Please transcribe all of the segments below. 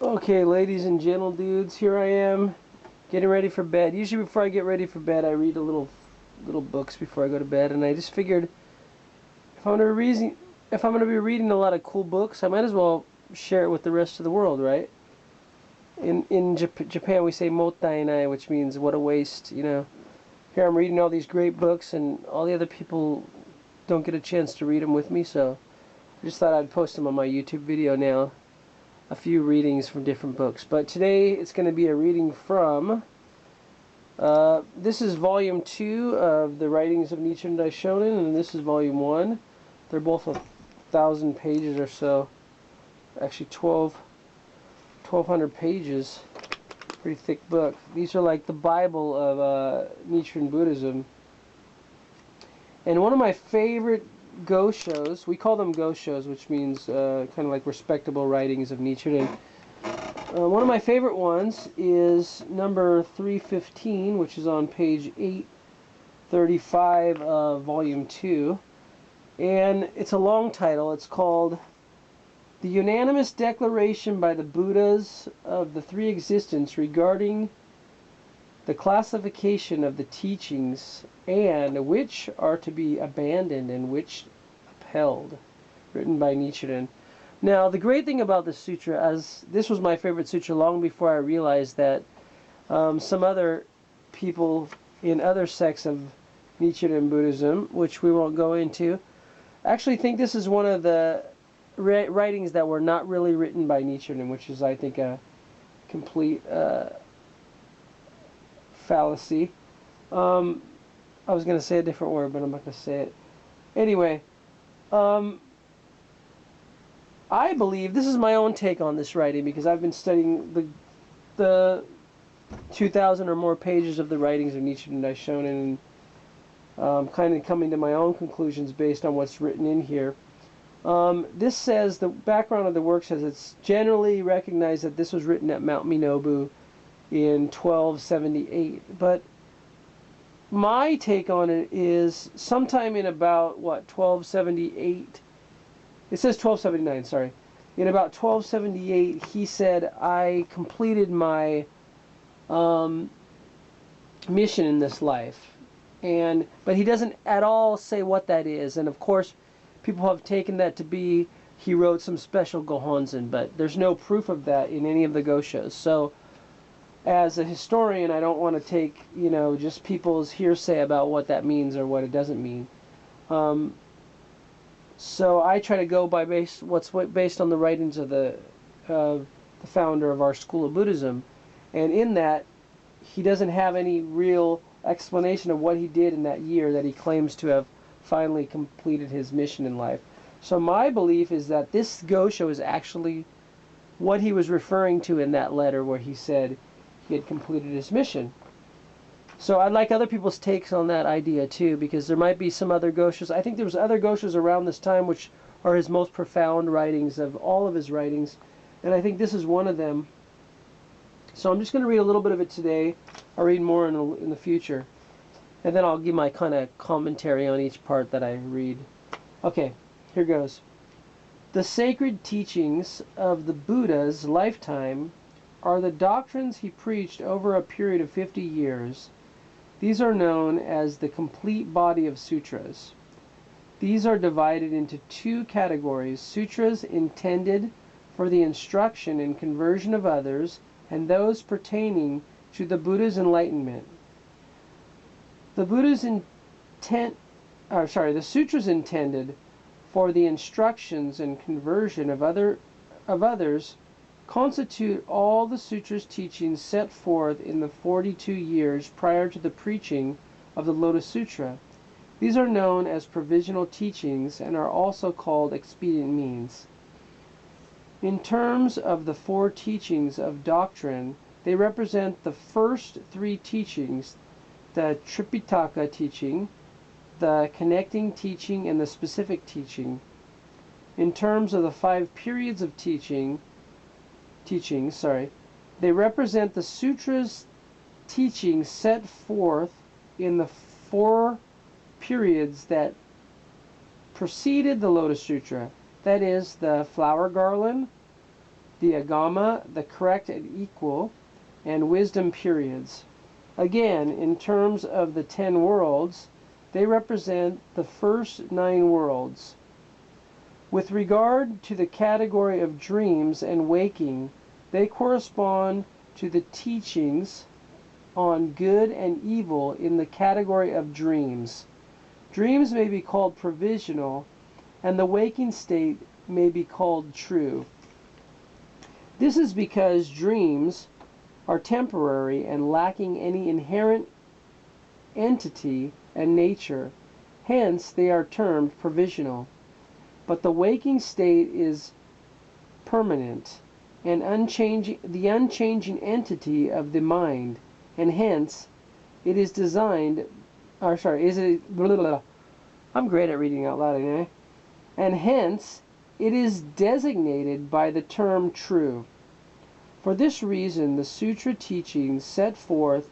Okay, ladies and gentle dudes, here I am, getting ready for bed. Usually before I get ready for bed, I read a little books before I go to bed, and I just figured if I'm going to be reading a lot of cool books, I might as well share it with the rest of the world, right? In Japan, we say mottainai, which means what a waste, you know. Here I'm reading all these great books, and all the other people don't get a chance to read them with me, so I just thought I'd post them on my YouTube video now. A few readings from different books. But today it's going to be a reading from, this is volume 2 of the Writings of Nichiren Daishonin, and this is volume 1. They're both 1,000 pages or so. Actually 1,200 pages. Pretty thick book. These are like the Bible of Nichiren Buddhism. And one of my favorite Goshos, we call them Goshos, which means kind of like respectable writings of Nichiren. One of my favorite ones is number 315, which is on page 835 of volume 2. And it's a long title. It's called The Unanimous Declaration by the Buddhas of the Three Existence regarding the classification of the teachings and which are to be abandoned and which upheld, written by Nichiren. Now, the great thing about this sutra, as this was my favorite sutra long before I realized that some other people in other sects of Nichiren Buddhism, which we won't go into, actually think this is one of the writings that were not really written by Nichiren, which is, I think, a complete fallacy. I was going to say a different word, but I'm not going to say it. Anyway, I believe, this is my own take on this writing, because I've been studying the 2,000 or more pages of the Writings of Nichiren Daishonin, and kind of coming to my own conclusions based on what's written in here. This says, the background of the work says it's generally recognized that this was written at Mount Minobu in 1278, but my take on it is sometime in about, what, 1278, it says 1279, sorry, in about 1278 he said, I completed my mission in this life, but he doesn't at all say what that is, and of course people have taken that to be he wrote some special Gohonzon, but there's no proof of that in any of the Goshos. So as a historian, I don't want to take, you know, just people's hearsay about what that means or what it doesn't mean. So I try to go by what's based on the writings of the founder of our school of Buddhism, and in that he doesn't have any real explanation of what he did in that year that he claims to have finally completed his mission in life. So my belief is that this Gosho is actually what he was referring to in that letter where he said he had completed his mission. So I'd like other people's takes on that idea too, because there might be some other Goshos. I think there was other Goshos around this time which are his most profound writings of all of his writings, and I think this is one of them. So I'm just going to read a little bit of it today. I'll read more in the future, and then I'll give my kind of commentary on each part that I read. Okay, here goes. The sacred teachings of the Buddha's lifetime are the doctrines he preached over a period of 50 years. These are known as the complete body of sutras. These are divided into two categories: sutras intended for the instruction and conversion of others, and those pertaining to the Buddha's enlightenment. The sutras intended for the instructions and conversion of others constitute all the sutra's teachings set forth in the 42 years prior to the preaching of the Lotus Sutra. These are known as provisional teachings and are also called expedient means. In terms of the four teachings of doctrine, they represent the first three teachings: the Tripitaka teaching, the connecting teaching, and the specific teaching. In terms of the 5 periods of teachings, they represent the sutra's teachings set forth in the 4 periods that preceded the Lotus Sutra. That is, the flower garland, the agama, the correct and equal, and wisdom periods. Again, in terms of the 10 worlds, they represent the first 9 worlds. With regard to the category of dreams and waking, they correspond to the teachings on good and evil in the category of dreams. Dreams may be called provisional, and the waking state may be called true. This is because dreams are temporary and lacking any inherent entity and nature. Hence, they are termed provisional. But the waking state is permanent and the unchanging entity of the mind, and hence it is designed, I'm great at reading out loud anyway, and hence it is designated by the term true. For this reason, the Sutra teachings set forth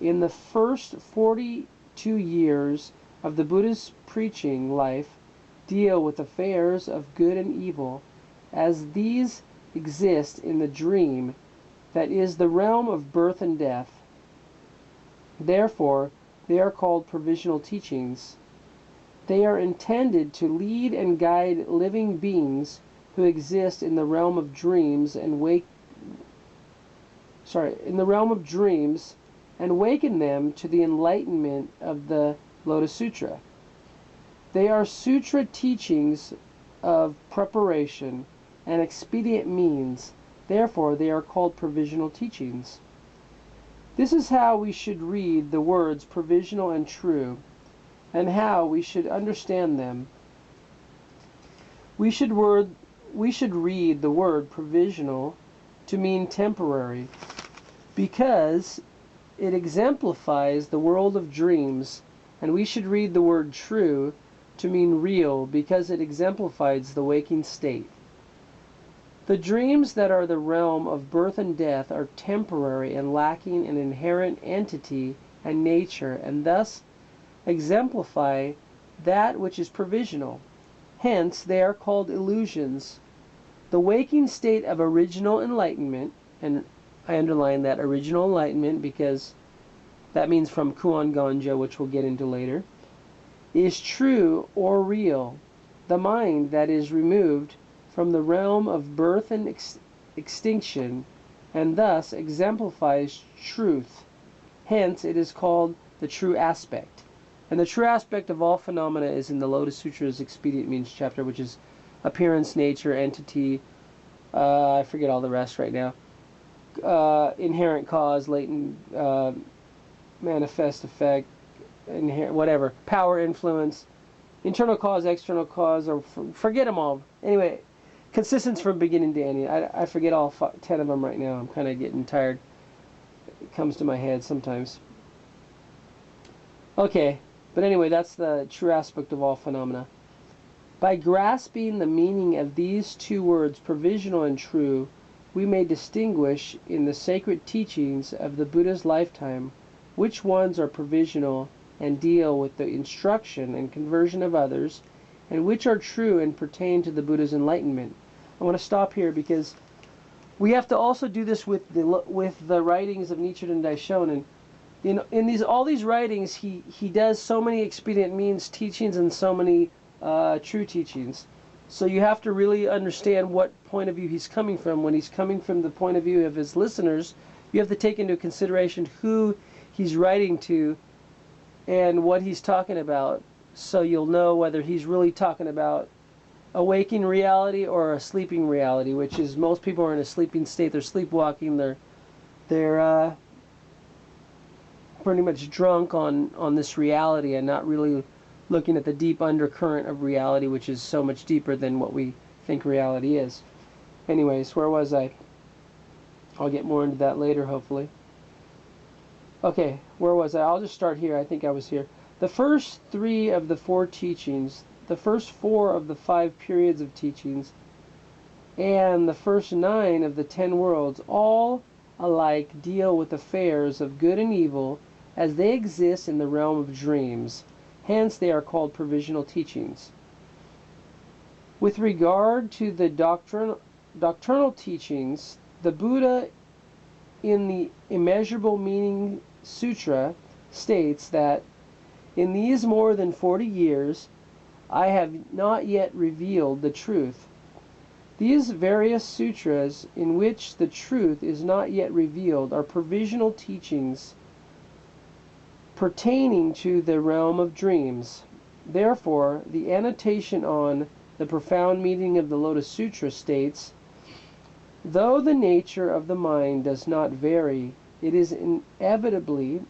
in the first 42 years of the Buddha's preaching life deal with affairs of good and evil, as these exist in the dream, that is the realm of birth and death. Therefore, they are called provisional teachings. They are intended to lead and guide living beings who exist in the realm of dreams and waken them to the enlightenment of the Lotus Sutra. They are sutra teachings of preparation and expedient means. Therefore, they are called provisional teachings. This is how we should read the words provisional and true, and how we should understand them. We should read the word provisional to mean temporary, because it exemplifies the world of dreams, and we should read the word true to mean real, because it exemplifies the waking state. The dreams that are the realm of birth and death are temporary and lacking an inherent entity and nature, and thus exemplify that which is provisional. Hence, they are called illusions. The waking state of original enlightenment, and I underline that original enlightenment because that means from Kuan Ganja, which we'll get into later, is true or real. The mind that is removed from the realm of birth and extinction, and thus exemplifies truth. Hence, it is called the true aspect. And the true aspect of all phenomena is in the Lotus Sutra's Expedient Means chapter, which is appearance, nature, entity, I forget all the rest right now, inherent cause, latent manifest effect, whatever, power, influence, internal cause, external cause, or forget them all. Anyway, consistence from beginning to end. I forget all 10 of them right now. I'm kind of getting tired. It comes to my head sometimes. Okay, but anyway, that's the true aspect of all phenomena. By grasping the meaning of these two words, provisional and true, we may distinguish in the sacred teachings of the Buddha's lifetime which ones are provisional and deal with the instruction and conversion of others, and which are true and pertain to the Buddha's enlightenment. I want to stop here because we have to also do this with the writings of Nichiren Daishonin. In all these writings, he does so many expedient means teachings and so many true teachings. So you have to really understand what point of view he's coming from. When he's coming from the point of view of his listeners, you have to take into consideration who he's writing to and what he's talking about, so you'll know whether he's really talking about a waking reality or a sleeping reality, which is most people are in a sleeping state. They're sleepwalking. They're pretty much drunk on this reality and not really looking at the deep undercurrent of reality, which is so much deeper than what we think reality is. Anyways, where was I? I'll get more into that later, hopefully. Okay, where was I? I'll just start here. I think I was here. The first 3 of the 4 teachings, the first 4 of the 5 periods of teachings, and the first 9 of the 10 worlds, all alike deal with affairs of good and evil as they exist in the realm of dreams. Hence, they are called provisional teachings. With regard to the doctrine doctrinal teachings, the Buddha in the Immeasurable Meaning Sutra states that in these more than 40 years I have not yet revealed the truth. These various sutras in which the truth is not yet revealed are provisional teachings pertaining to the realm of dreams. Therefore, the annotation on the profound meaning of the Lotus Sutra states, though the nature of the mind does not vary, it is inevitably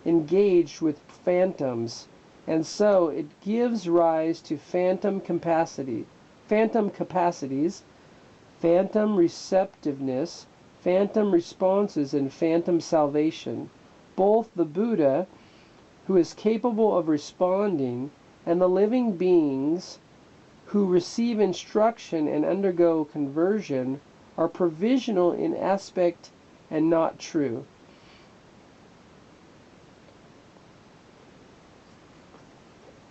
engaged with phantoms, and so it gives rise to phantom capacities, phantom receptiveness, phantom responses, and phantom salvation. Both the Buddha, who is capable of responding, and the living beings who receive instruction and undergo conversion are provisional in aspect and not true.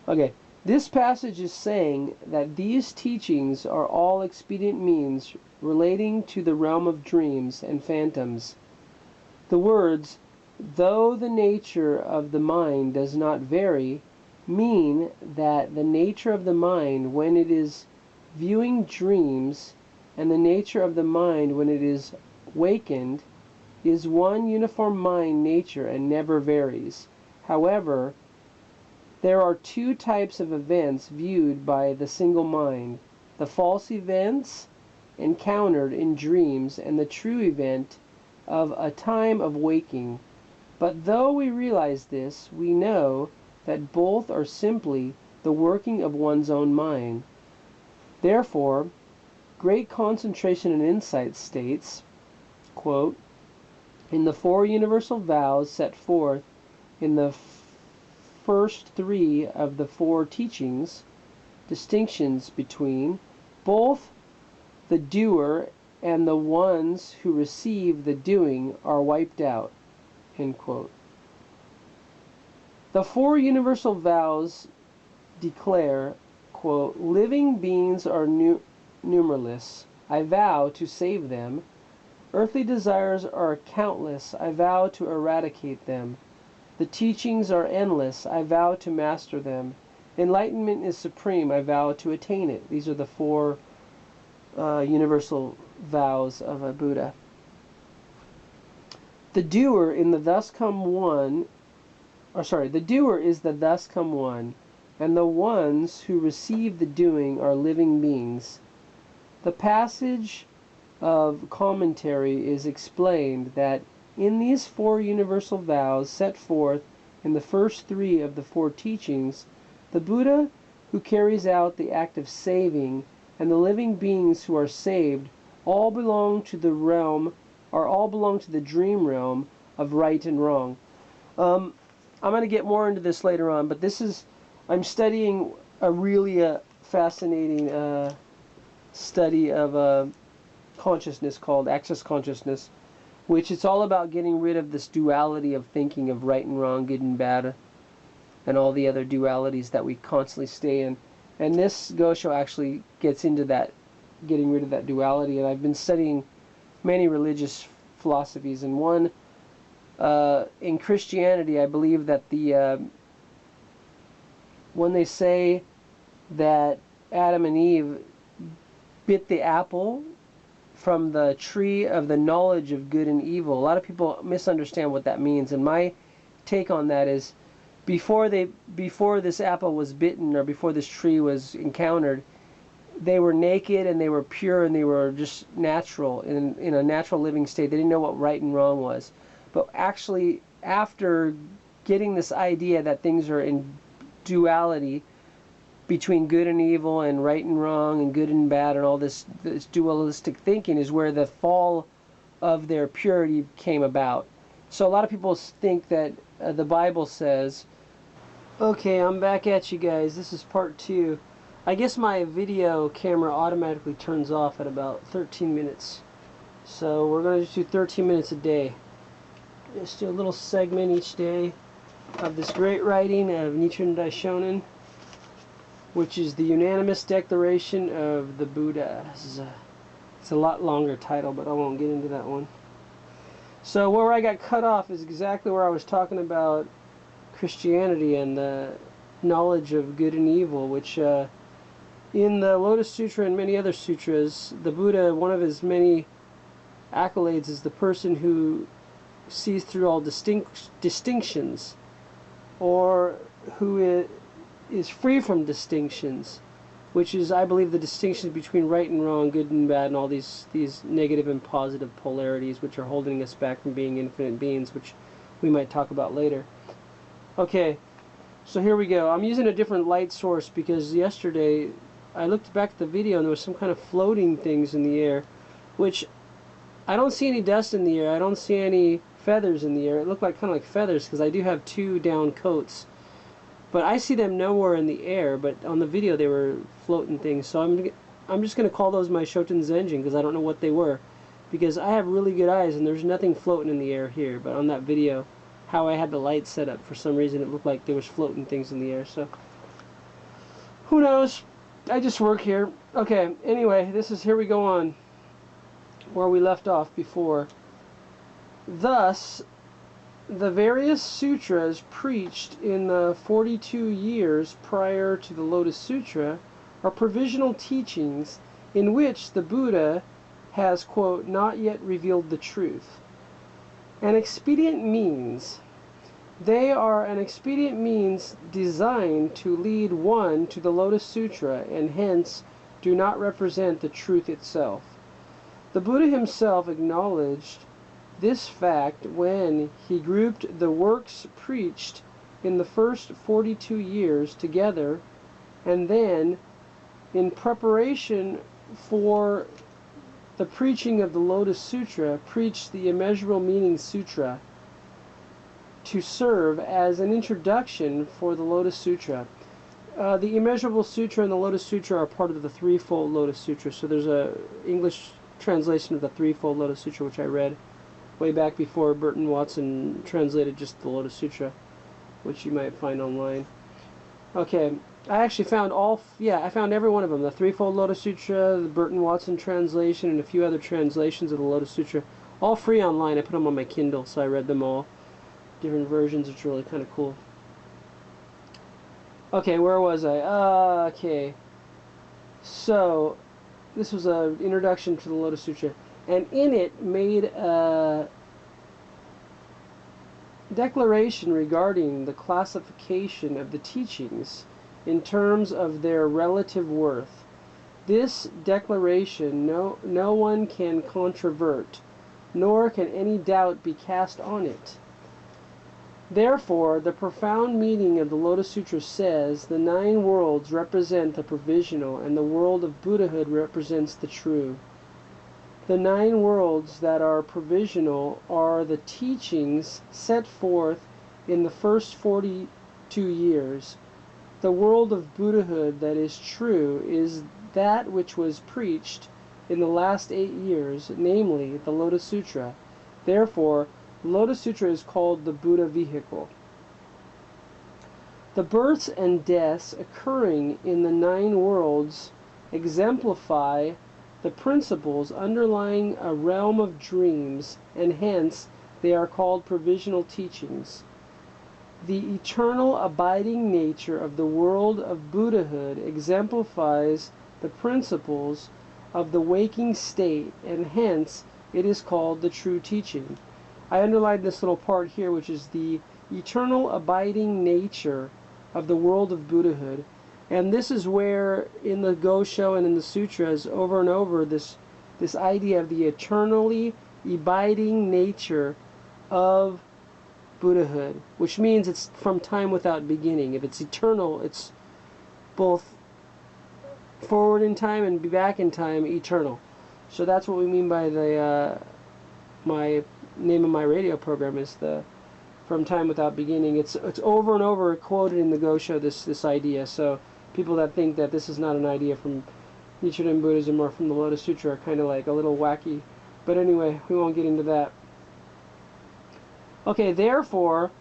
Okay, this passage is saying that these teachings are all expedient means relating to the realm of dreams and phantoms. The words, though the nature of the mind does not vary, mean that the nature of the mind when it is viewing dreams and the nature of the mind when it is wakened is one uniform mind nature and never varies. However, there are two types of events viewed by the single mind: the false events encountered in dreams and the true event of a time of waking. But though we realize this, we know that both are simply the working of one's own mind. Therefore, Great Concentration and Insight states, quote, in the four universal vows set forth in the first three of the four teachings, distinctions between both the doer and the ones who receive the doing are wiped out. End quote. The four universal vows declare, quote, living beings are numberless. I vow to save them. Earthly desires are countless. I vow to eradicate them. The teachings are endless. I vow to master them. Enlightenment is supreme. I vow to attain it. These are the four universal vows of a Buddha. The doer in the thus come one, the doer is the thus come one, and the ones who receive the doing are living beings. The passage of commentary is explained that in these four universal vows set forth in the first three of the four teachings, the Buddha who carries out the act of saving and the living beings who are saved all belong to the dream realm of right and wrong. I'm going to get more into this later on, but I'm studying a really fascinating study of consciousness called access consciousness, which it's all about getting rid of this duality of thinking of right and wrong, good and bad, and all the other dualities that we constantly stay in. And this Gosho actually gets into that, getting rid of that duality. And I've been studying many religious philosophies, and one in Christianity, I believe that when they say that Adam and Eve bit the apple from the tree of the knowledge of good and evil, a lot of people misunderstand what that means. And my take on that is, before this apple was bitten, or before this tree was encountered, they were naked and they were pure and they were just natural, in a natural living state. They didn't know what right and wrong was. But actually, after getting this idea that things are in duality between good and evil and right and wrong and good and bad and all this dualistic thinking, is where the fall of their purity came about. So a lot of people think that the Bible says, okay, I'm back at you guys. This is part 2. I guess my video camera automatically turns off at about 13 minutes. So we're going to just do 13 minutes a day. Just do a little segment each day of this great writing of Nichiren Daishonin. which is the Unanimous Declaration of the Buddha. It's a lot longer title, but I won't get into that one. So where I got cut off is exactly where I was talking about Christianity and the knowledge of good and evil, which in the Lotus Sutra and many other sutras, the Buddha, one of his many accolades is the person who sees through all distinctions, or who is free from distinctions, which is, I believe, the distinctions between right and wrong, good and bad, and all these negative and positive polarities which are holding us back from being infinite beings, which we might talk about later. Okay, so here we go. I'm using a different light source because yesterday I looked back at the video and there was some kind of floating things in the air, which I don't see any dust in the air. I don't see any feathers in the air. It looked like kind of like feathers because I do have 2 down coats. But I see them nowhere in the air, but on the video they were floating things. So I'm just going to call those my Shoten Zenjin because I don't know what they were. Because I have really good eyes and there's nothing floating in the air here. But on that video, how I had the light set up, for some reason it looked like there was floating things in the air. So who knows? I just work here. Okay, anyway, here we go on where we left off before. Thus, the various sutras preached in the 42 years prior to the Lotus Sutra are provisional teachings in which the Buddha has, quote, not yet revealed the truth. An expedient means. They are an expedient means designed to lead one to the Lotus Sutra, and hence do not represent the truth itself. The Buddha himself acknowledged this fact when he grouped the works preached in the first 42 years together, and then, in preparation for the preaching of the Lotus Sutra, preached the Immeasurable Meaning Sutra to serve as an introduction for the Lotus Sutra. The Immeasurable Sutra and the Lotus Sutra are part of the Threefold Lotus Sutra, so there's a English translation of the Threefold Lotus Sutra which I read way back before Burton Watson translated just the Lotus Sutra, which you might find online. Okay, I actually found I found every one of them. The Threefold Lotus Sutra, the Burton Watson translation, and a few other translations of the Lotus Sutra. All free online. I put them on my Kindle, so I read them all. Different versions. It's really kind of cool. Okay, where was I? Okay. So, this was an introduction to the Lotus Sutra. And in it made a declaration regarding the classification of the teachings in terms of their relative worth. This declaration no one can controvert, nor can any doubt be cast on it. Therefore, the profound meaning of the Lotus Sutra says the 9 worlds represent the provisional, and the world of Buddhahood represents the true. The 9 worlds that are provisional are the teachings set forth in the first 42 years. The world of Buddhahood that is true is that which was preached in the last 8 years, namely the Lotus Sutra. Therefore, the Lotus Sutra is called the Buddha vehicle. The births and deaths occurring in the 9 worlds exemplify the principles underlying a realm of dreams, and hence they are called provisional teachings. The eternal abiding nature of the world of Buddhahood exemplifies the principles of the waking state, and hence it is called the true teaching. I underlined this little part here, which is the eternal abiding nature of the world of Buddhahood. And this is where, in the Gosho and in the sutras, over and over, this idea of the eternally abiding nature of Buddhahood, which means it's from time without beginning. If it's eternal, it's both forward in time and back in time, eternal. So that's what we mean by the my name of my radio program is the from time without beginning. It's over and over quoted in the Gosho, this idea. So people that think that this is not an idea from Nichiren Buddhism or from the Lotus Sutra are kind of like a little wacky. But anyway, we won't get into that. Okay, therefore,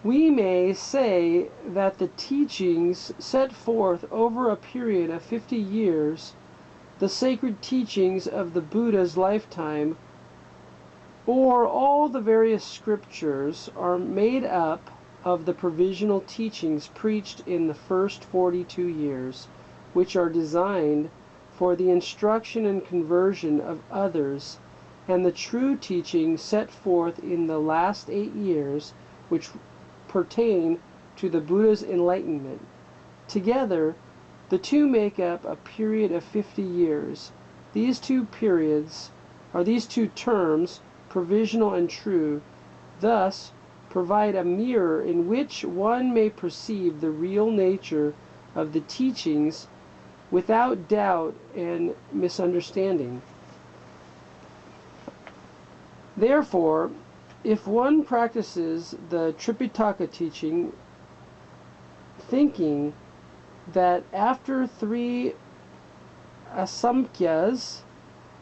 We may say that the teachings set forth over a period of 50 years, the sacred teachings of the Buddha's lifetime, or all the various scriptures, are made up of the provisional teachings preached in the first 42 years, which are designed for the instruction and conversion of others, and the true teachings set forth in the last 8 years, which pertain to the Buddha's enlightenment. Together, the two make up a period of 50 years. These two periods, or these two terms, provisional and true, thus provide a mirror in which one may perceive the real nature of the teachings without doubt and misunderstanding. Therefore, if one practices the Tripitaka teaching, thinking that after 3 asamkhyas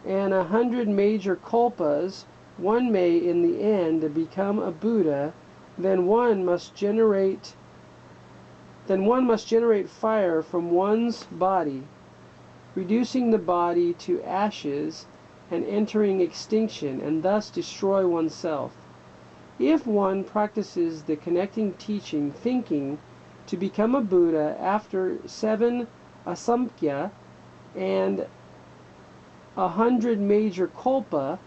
and 100 major kalpas, one may in the end become a Buddha, then one must generate fire from one's body, reducing the body to ashes and entering extinction, and thus destroy oneself. If one practices the connecting teaching, thinking to become a Buddha after 7 asamkhya and 100 major kalpas,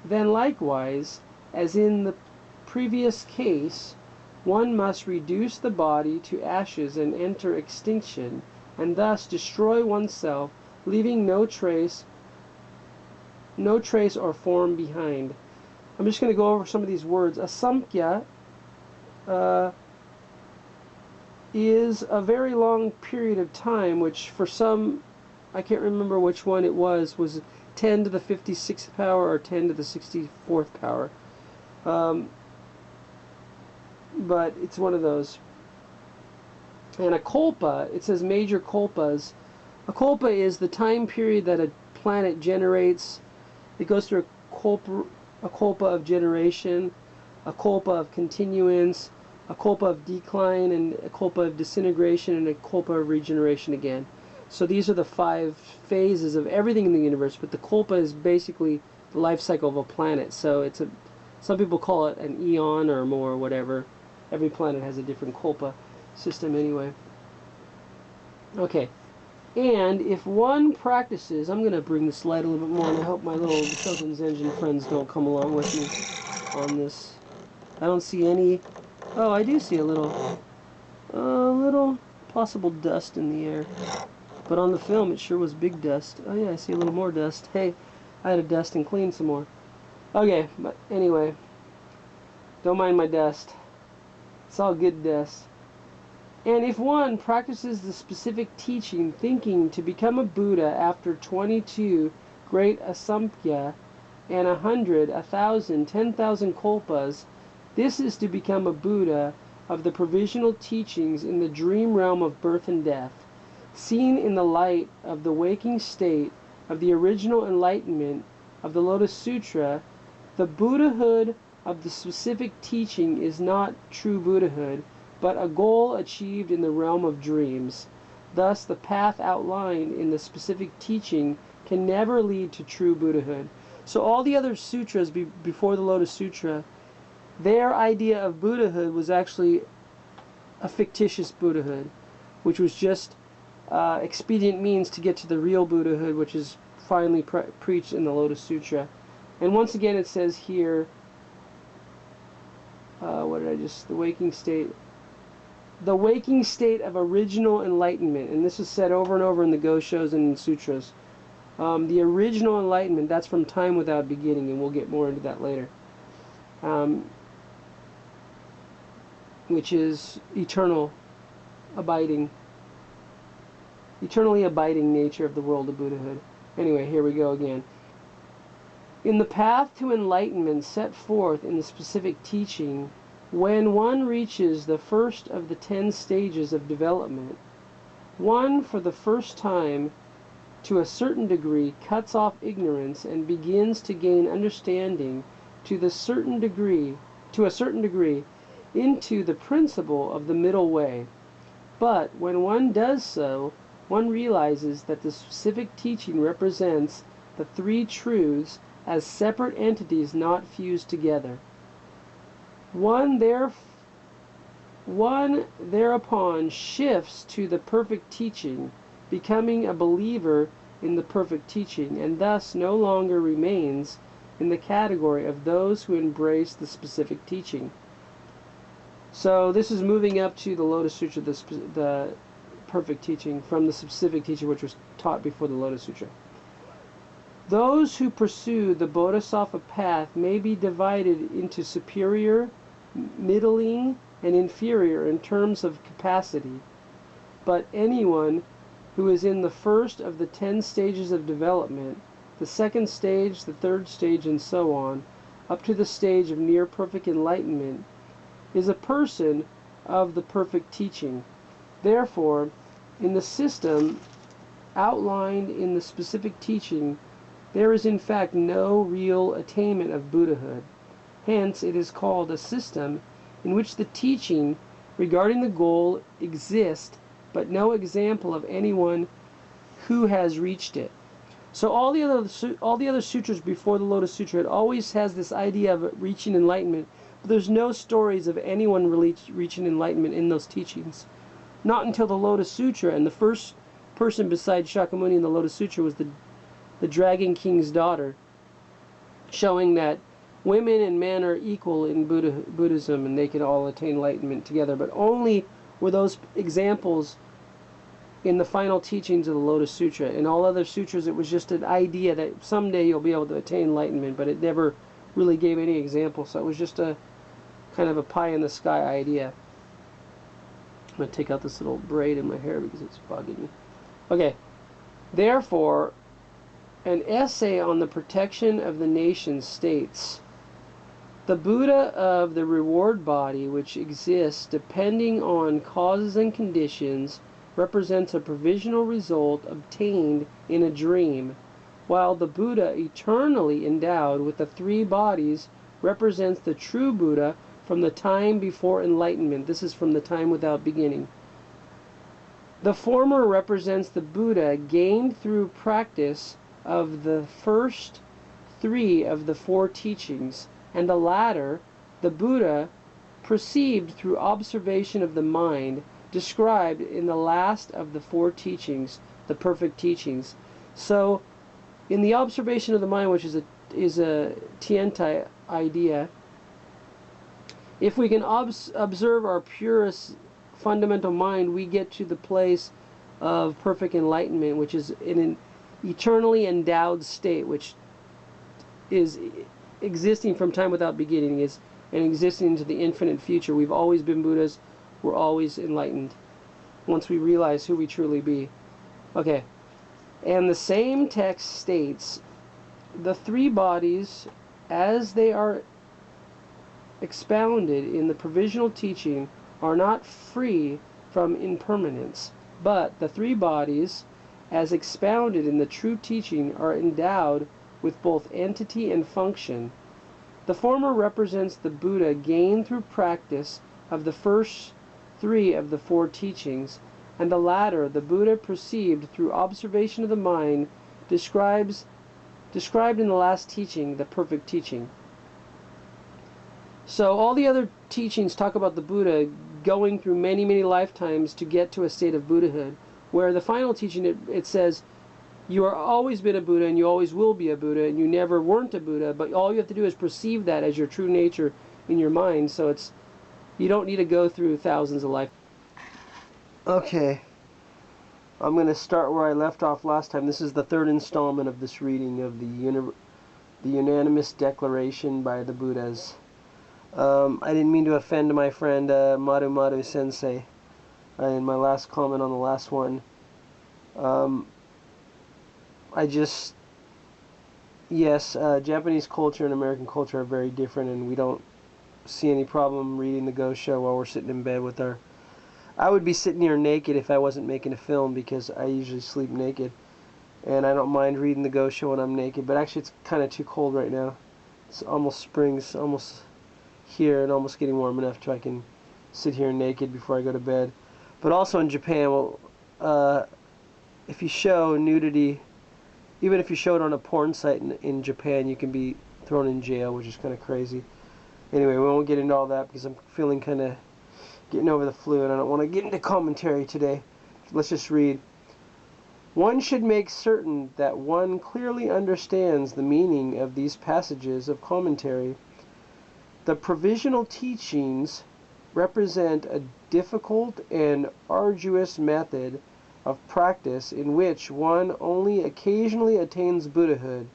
then likewise, as in the previous case, one must reduce the body to ashes and enter extinction, and thus destroy oneself, leaving no trace or form behind. I'm just going to go over some of these words. Asamkhya is a very long period of time, which for some, I can't remember which one it was 10 to the 56th power or 10 to the 64th power. But it's one of those. And a kalpa, it says major kalpas. A kalpa is the time period that a planet generates. It goes through a kalpa of generation, a kalpa of continuance, a kalpa of decline, and a kalpa of disintegration, and a kalpa of regeneration again. So these are the 5 phases of everything in the universe, but the kalpa is basically the life cycle of a planet. So it's some people call it an eon or more, or whatever. Every planet has a different kalpa system anyway. Okay. And if one practices, I'm going to bring the slide a little bit more, and I hope my little Shogun Zenjin friends don't come along with me on this. I don't see any. Oh, I do see a little possible dust in the air. But on the film, it sure was big dust. Oh yeah, I see a little more dust. Hey, I had to dust and clean some more. Okay, but anyway, don't mind my dust. It's all good dust. And if one practices the specific teaching, thinking to become a Buddha after 22 great asamkhya and 100, 1,000, 10,000 kalpas, this is to become a Buddha of the provisional teachings in the dream realm of birth and death. Seen in the light of the waking state of the original enlightenment of the Lotus Sutra, the Buddhahood of the specific teaching is not true Buddhahood, but a goal achieved in the realm of dreams. Thus, the path outlined in the specific teaching can never lead to true Buddhahood. So all the other sutras before the Lotus Sutra, their idea of Buddhahood was actually a fictitious Buddhahood, which was just expedient means to get to the real Buddhahood, which is finally preached in the Lotus Sutra. And once again it says here, the waking state. The waking state of original enlightenment, and this is said over and over in the Goshos and in Sutras. The original enlightenment, that's from time without beginning, and we'll get more into that later. Which is eternally abiding nature of the world of Buddhahood. Anyway, here we go again. In the path to enlightenment set forth in the specific teaching, when one reaches the first of the 10 stages of development, one for the first time, to a certain degree, cuts off ignorance and begins to gain understanding to the certain degree to a certain degree, into the principle of the middle way. But when one does so, one realizes that the specific teaching represents the three truths as separate entities not fused together. One thereupon shifts to the perfect teaching, becoming a believer in the perfect teaching, and thus no longer remains in the category of those who embrace the specific teaching. So this is moving up to the Lotus Sutra, the perfect teaching, from the specific teaching which was taught before the Lotus Sutra. Those who pursue the Bodhisattva path may be divided into superior, middling, and inferior in terms of capacity, but anyone who is in the first of the 10 stages of development, the second stage, the third stage, and so on, up to the stage of near perfect enlightenment, is a person of the perfect teaching. Therefore, in the system outlined in the specific teaching, there is in fact no real attainment of Buddhahood. Hence, it is called a system in which the teaching regarding the goal exists, but no example of anyone who has reached it. So all the other sutras before the Lotus Sutra, it always has this idea of reaching enlightenment, but there's no stories of anyone reaching enlightenment in those teachings. Not until the Lotus Sutra, and the first person besides Shakyamuni in the Lotus Sutra was the Dragon King's daughter, showing that women and men are equal in Buddhism and they can all attain enlightenment together. But only were those examples in the final teachings of the Lotus Sutra. In all other sutras, it was just an idea that someday you'll be able to attain enlightenment, but it never really gave any example. So it was just a kind of a pie-in-the-sky idea. I'm going to take out this little braid in my hair because it's bugging me. Okay. Therefore, an essay on the protection of the nation states, the Buddha of the reward body, which exists depending on causes and conditions, represents a provisional result obtained in a dream, while the Buddha eternally endowed with the three bodies represents the true Buddha from the time before enlightenment. This is from the time without beginning. The former represents the Buddha gained through practice of the first three of the four teachings, and the latter, the Buddha perceived through observation of the mind, described in the last of the four teachings, the perfect teachings. So, in the observation of the mind, which is a Tiantai idea, if we can observe our purest fundamental mind, we get to the place of perfect enlightenment, which is in an eternally endowed state, which is existing from time without beginning, is and existing into the infinite future. We've always been Buddhas. We're always enlightened once we realize who we truly be. Okay. And the same text states, the three bodies, as they are expounded in the provisional teaching, are not free from impermanence, but the three bodies, as expounded in the true teaching, are endowed with both entity and function. The former represents the Buddha gained through practice of the first three of the four teachings, and the latter, the Buddha perceived through observation of the mind, described in the last teaching, the perfect teaching. So all the other teachings talk about the Buddha going through many, many lifetimes to get to a state of Buddhahood, where the final teaching, it says, you are always been a Buddha and you always will be a Buddha, and you never weren't a Buddha, but all you have to do is perceive that as your true nature in your mind. So you don't need to go through thousands of life. Okay, I'm going to start where I left off last time. This is the third installment of this reading of the Unanimous Declaration by the Buddhas. I didn't mean to offend my friend Maru Maru Sensei in my last comment on the last one. Japanese culture and American culture are very different, and we don't see any problem reading the Gosho while we're sitting in bed with our... I would be sitting here naked if I wasn't making a film, because I usually sleep naked, and I don't mind reading the Gosho when I'm naked, but actually it's kind of too cold right now. It's almost spring, it's almost here and almost getting warm enough so I can sit here naked before I go to bed. But also in Japan, well, if you show nudity, even if you show it on a porn site in Japan, you can be thrown in jail, which is kind of crazy. Anyway, we won't get into all that because I'm feeling kind of getting over the flu and I don't want to get into commentary today. Let's just read. One should make certain that one clearly understands the meaning of these passages of commentary. The provisional teachings represent a difficult and arduous method of practice in which one only occasionally attains Buddhahood,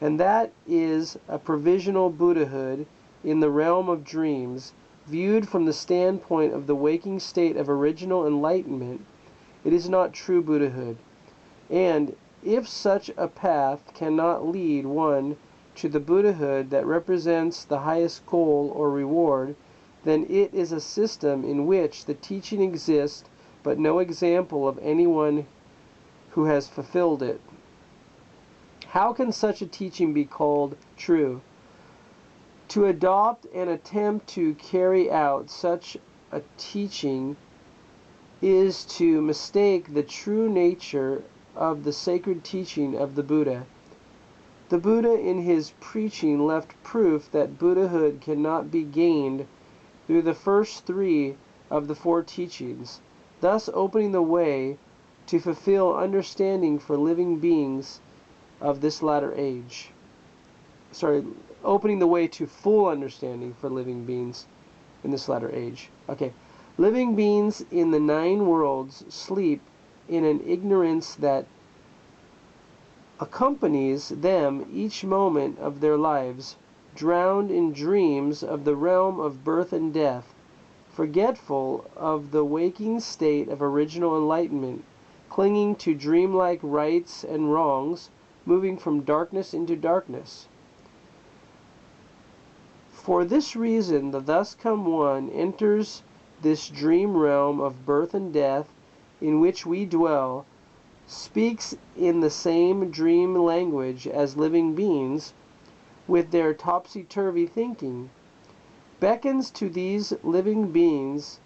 and that is a provisional Buddhahood in the realm of dreams. Viewed from the standpoint of the waking state of original enlightenment, it is not true Buddhahood. And if such a path cannot lead one to the Buddhahood that represents the highest goal or reward, then it is a system in which the teaching exists but no example of anyone who has fulfilled it. How can such a teaching be called true? To adopt and attempt to carry out such a teaching is to mistake the true nature of the sacred teaching of the Buddha. The Buddha in his preaching left proof that Buddhahood cannot be gained through the first three of the four teachings, thus opening the way to fulfill understanding for living beings of this latter age. Opening the way to full understanding for living beings in this latter age. Okay. Living beings in the 9 worlds sleep in an ignorance that accompanies them each moment of their lives, drowned in dreams of the realm of birth and death, forgetful of the waking state of original enlightenment, clinging to dreamlike rights and wrongs, moving from darkness into darkness. For this reason, the thus come one enters this dream realm of birth and death in which we dwell, speaks in the same dream language as living beings with their topsy-turvy thinking, beckons to these living beings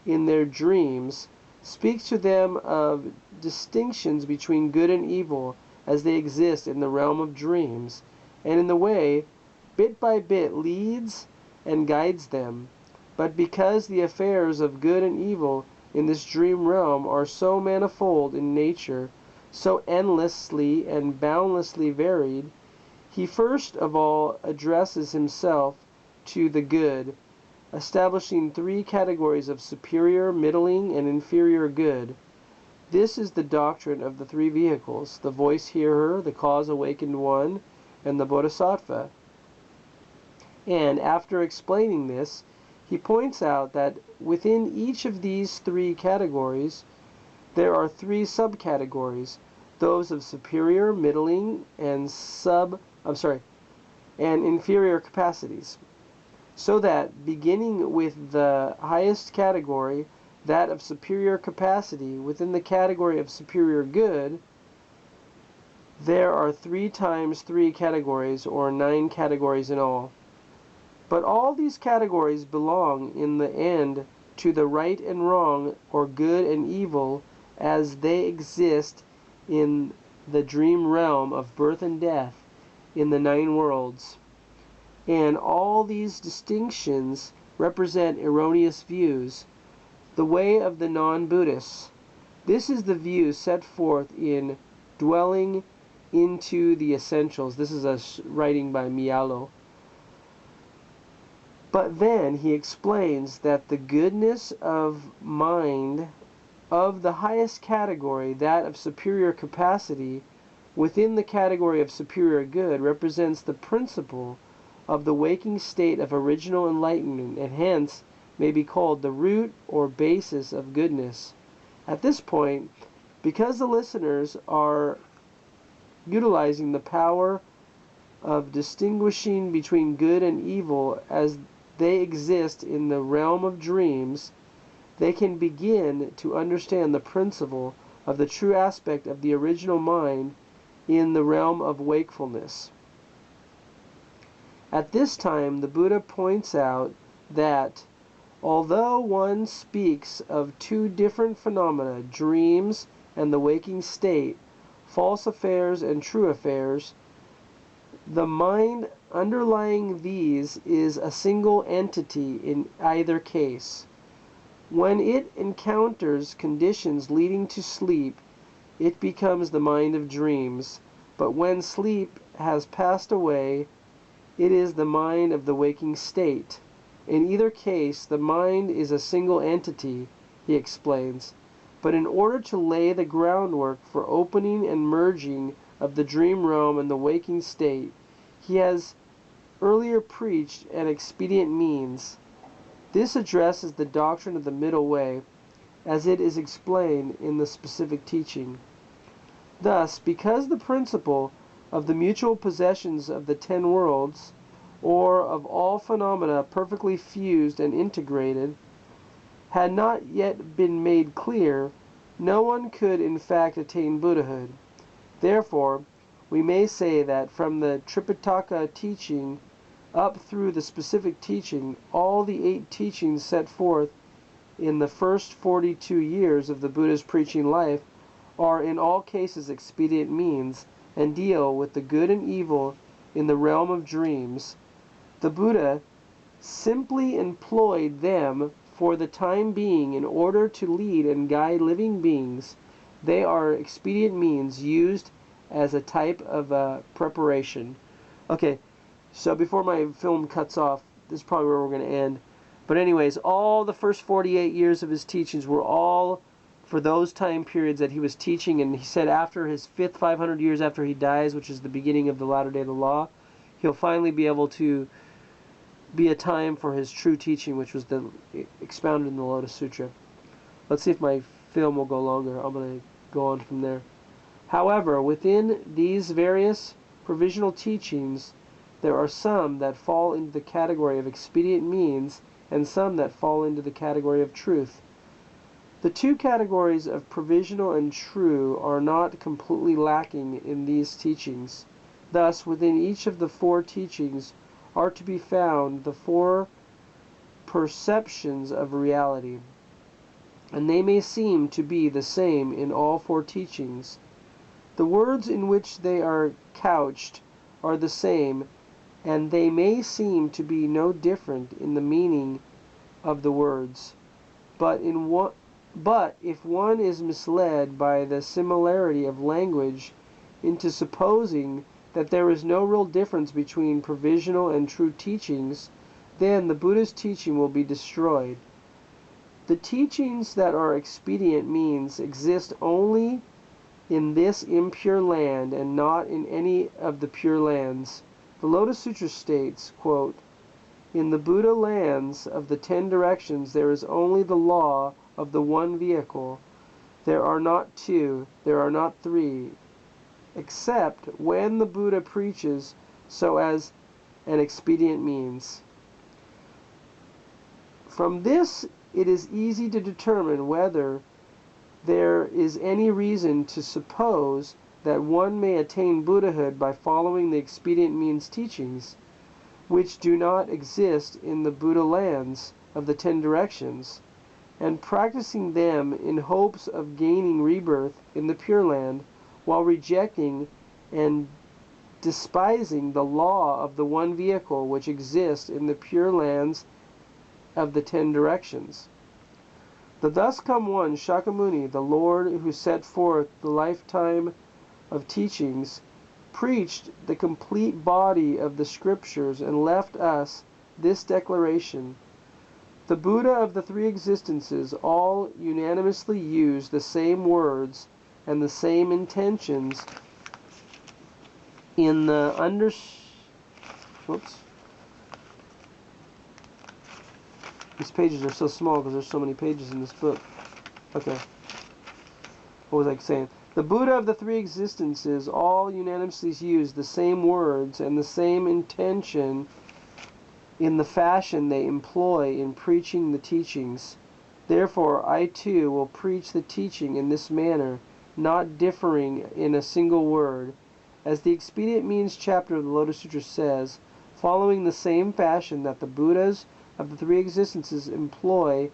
in their dreams, speaks to them of distinctions between good and evil as they exist in the realm of dreams, and in the way, bit by bit, leads and guides them. But because the affairs of good and evil in this dream realm are so manifold in nature, so endlessly and boundlessly varied, he first of all addresses himself to the good, establishing 3 categories of superior, middling, and inferior good. This is the doctrine of the 3 vehicles, the voice-hearer, the cause-awakened one, and the bodhisattva. And after explaining this, he points out that within each of these 3 categories, there are 3 subcategories, those of superior, middling, and inferior capacities. So that, beginning with the highest category, that of superior capacity, within the category of superior good, there are 3 times 3 categories, or 9 categories in all. But all these categories belong in the end to the right and wrong, or good and evil, as they exist in the dream realm of birth and death in the 9 worlds. And all these distinctions represent erroneous views, the way of the non-Buddhists. This is the view set forth in Dwelling into the Essentials. This is a writing by Mialo. But then he explains that the goodness of mind of the highest category, that of superior capacity, within the category of superior good, represents the principle of the waking state of original enlightenment, and hence may be called the root or basis of goodness. At this point, because the listeners are utilizing the power of distinguishing between good and evil as they exist in the realm of dreams, they can begin to understand the principle of the true aspect of the original mind in the realm of wakefulness. At this time, the Buddha points out that although one speaks of two different phenomena, dreams and the waking state, false affairs and true affairs, the mind underlying these is a single entity in either case. When it encounters conditions leading to sleep, it becomes the mind of dreams, but when sleep has passed away, it is the mind of the waking state. In either case, the mind is a single entity, he explains. But in order to lay the groundwork for opening and merging of the dream realm and the waking state, he has earlier preached an expedient means. This addresses the doctrine of the middle way, as it is explained in the specific teaching. Thus, because the principle of the mutual possessions of the 10 worlds, or of all phenomena perfectly fused and integrated, had not yet been made clear, no one could in fact attain Buddhahood. Therefore, we may say that from the Tripitaka teaching up through the specific teaching, all the 8 teachings set forth in the first 42 years of the Buddha's preaching life are in all cases expedient means and deal with the good and evil in the realm of dreams. The Buddha simply employed them for the time being in order to lead and guide living beings. They are expedient means used as a type of preparation. Okay, so before my film cuts off, this is probably where we're going to end. But anyways, all the first 48 years of his teachings were all for those time periods that he was teaching, and he said after his 5th 500 years after he dies, which is the beginning of the latter day of the law, he'll finally be able to be a time for his true teaching, which was expounded in the Lotus Sutra. Let's see if my film will go longer. I'm going to go on from there. However, within these various provisional teachings, there are some that fall into the category of expedient means and some that fall into the category of truth. The 2 categories of provisional and true are not completely lacking in these teachings. Thus, within each of the 4 teachings are to be found the 4 perceptions of reality, and they may seem to be the same in all 4 teachings. The words in which they are couched are the same, and they may seem to be no different in the meaning of the words. But if one is misled by the similarity of language into supposing that there is no real difference between provisional and true teachings, then the Buddha's teaching will be destroyed. The teachings that are expedient means exist only in this impure land and not in any of the pure lands. The Lotus Sutra states, quote, "In the Buddha lands of the 10 directions there is only the law of the one vehicle. There are not 2, there are not 3, except when the Buddha preaches so as an expedient means." From this, it is easy to determine whether there is any reason to suppose that one may attain Buddhahood by following the expedient means teachings, which do not exist in the Buddha lands of the 10 directions, and practicing them in hopes of gaining rebirth in the Pure Land, while rejecting and despising the law of the one vehicle which exists in the Pure Lands of the 10 directions. The thus come one, Shakyamuni, the Lord who set forth the lifetime of teachings, preached the complete body of the scriptures and left us this declaration: the Buddha of the 3 existences all unanimously use the same words and the same intentions in the These pages are so small because there's so many pages in this book. Okay. What was I saying? The Buddha of the 3 existences all unanimously use the same words and the same intention in the fashion they employ in preaching the teachings. Therefore, I too will preach the teaching in this manner, not differing in a single word. As the Expedient Means chapter of the Lotus Sutra says, following the same fashion that the Buddhas of the three existences employ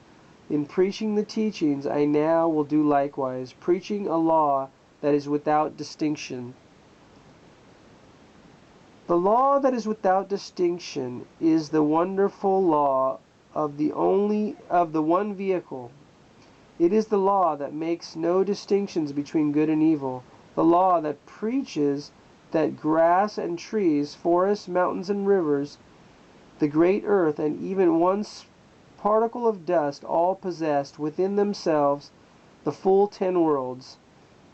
in preaching the teachings, I now will do likewise, preaching a law that is without distinction. The law that is without distinction is the wonderful law of the one vehicle. It is the law that makes no distinctions between good and evil, the law that preaches that grass and trees, forests, mountains and rivers, the great earth, and even one particle of dust all possessed within themselves the full 10 worlds.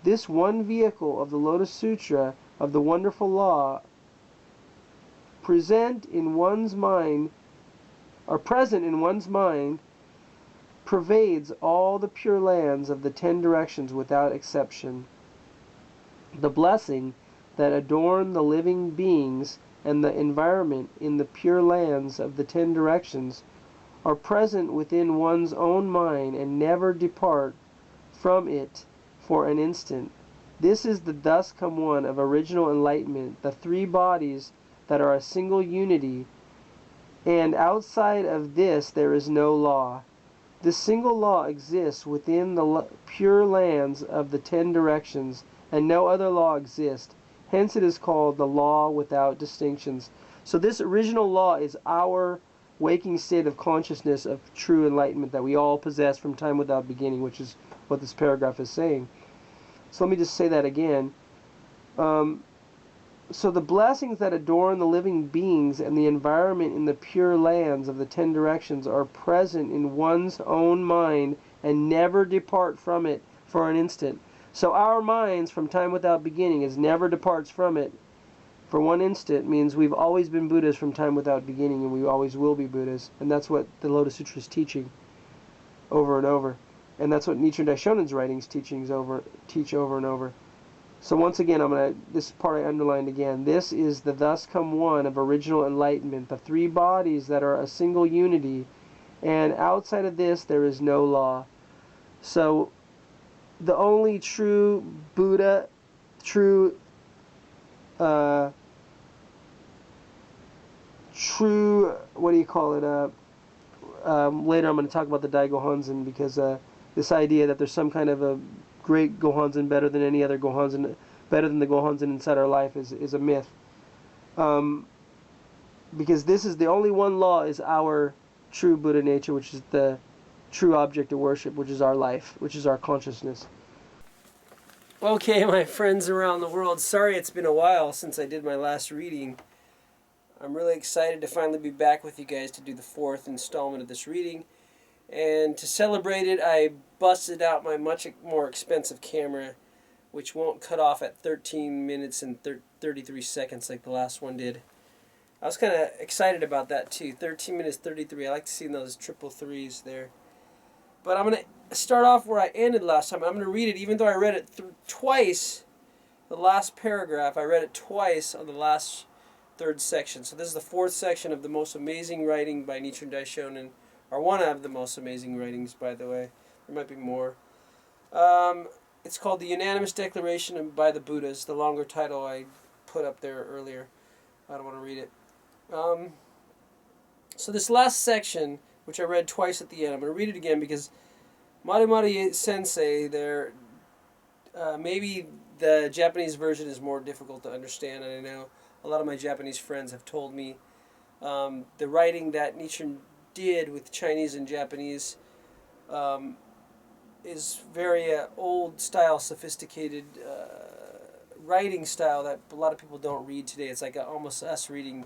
This one vehicle of the Lotus Sutra of the wonderful law present in one's mind pervades all the pure lands of the 10 directions without exception. The blessing that adorn the living beings and the environment in the pure lands of the 10 directions are present within one's own mind and never depart from it for an instant. This is the thus come one of original enlightenment, the three bodies that are a single unity, and outside of this there is no law. This single law exists within the pure lands of the 10 directions, and no other law exists. Hence it is called the law without distinctions. So this original law is our waking state of consciousness of true enlightenment that we all possess from time without beginning, which is what this paragraph is saying. So let me just say that again. So the blessings that adorn the living beings and the environment in the pure lands of the 10 directions are present in one's own mind and never depart from it for an instant. So our minds from time without beginning is never departs from it for one instant means we've always been Buddhas from time without beginning, and we always will be Buddhas. And that's what the Lotus Sutra is teaching over and over. And that's what Nichiren Daishonin's writings teach over and over. So once again, this part I underlined again. This is the thus come one of original enlightenment, the three bodies that are a single unity, and outside of this there is no law. So the only true Buddha, later I'm going to talk about the Daigo because this idea that there's some kind of a great Gohanzen better than any other Gohanzen, better than the Gohanzen inside our life is a myth. Because this is the only one law is our true Buddha nature, which is the true object of worship, which is our life, which is our consciousness. Okay, my friends around the world, sorry it's been a while since I did my last reading. I'm really excited to finally be back with you guys to do the 4th installment of this reading. And to celebrate it, I busted out my much more expensive camera, which won't cut off at 13 minutes and 33 seconds like the last one did. I was kind of excited about that too. 13 minutes 33. I like to see those triple threes there. But I'm going to start off where I ended last time. I'm going to read it, even though I read it twice. The last paragraph, I read it twice on the last 3rd section. So this is the 4th section of the most amazing writing by Nichiren Daishonin, or one of the most amazing writings, by the way. There might be more. It's called the Unanimous Declaration by the Buddhas, the longer title I put up there earlier. I don't want to read it. So this last section, which I read twice at the end, I'm going to read it again because Mari Sensei there, maybe the Japanese version is more difficult to understand, and I know a lot of my Japanese friends have told me the writing that Nichiren did with Chinese and Japanese is very old style, sophisticated writing style that a lot of people don't read today. It's like almost us reading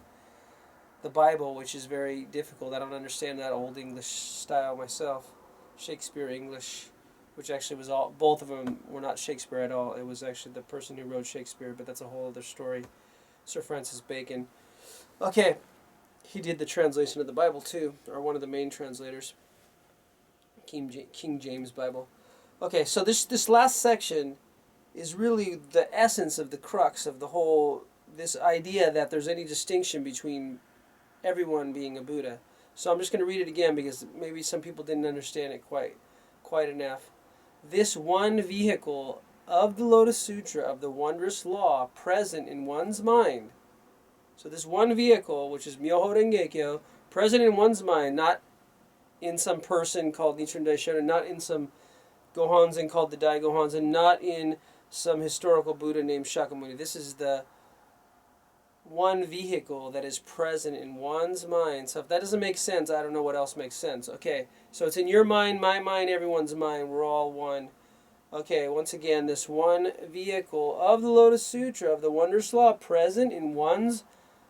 the Bible, which is very difficult. I don't understand that old English style myself. Shakespeare English, which actually was both of them were not Shakespeare at all. It was actually the person who wrote Shakespeare, but that's a whole other story. Sir Francis Bacon. Okay, he did the translation of the Bible too, or one of the main translators. King James Bible. Okay, so this last section is really the essence of the crux of the whole, this idea that there's any distinction between everyone being a Buddha. So I'm just going to read it again because maybe some people didn't understand it quite enough. This one vehicle of the Lotus Sutra of the wondrous law present in one's mind So this one vehicle, which is Myoho Rengekyo, present in one's mind, not in some person called Nichiren Daishonin, not in some Gohonzon called the Dai Gohonzon, not in some historical Buddha named Shakyamuni. This is the one vehicle that is present in one's mind. So if that doesn't make sense, I don't know what else makes sense. Okay, so it's in your mind, my mind, everyone's mind. We're all one. Okay, once again, this one vehicle of the Lotus Sutra, of the Wondrous Law, present in one's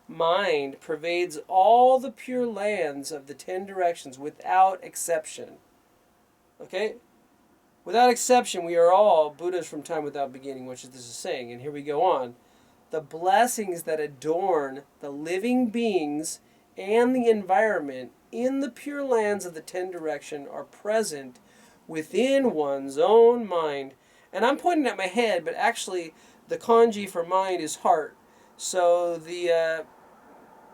mind, pervades all the pure lands of the 10 directions without exception. Okay? Without exception, we are all Buddhas from time without beginning, which this is saying. And here we go on. The blessings that adorn the living beings and the environment in the pure lands of the 10 direction are present within one's own mind. And I'm pointing at my head, but actually the kanji for mind is heart. So the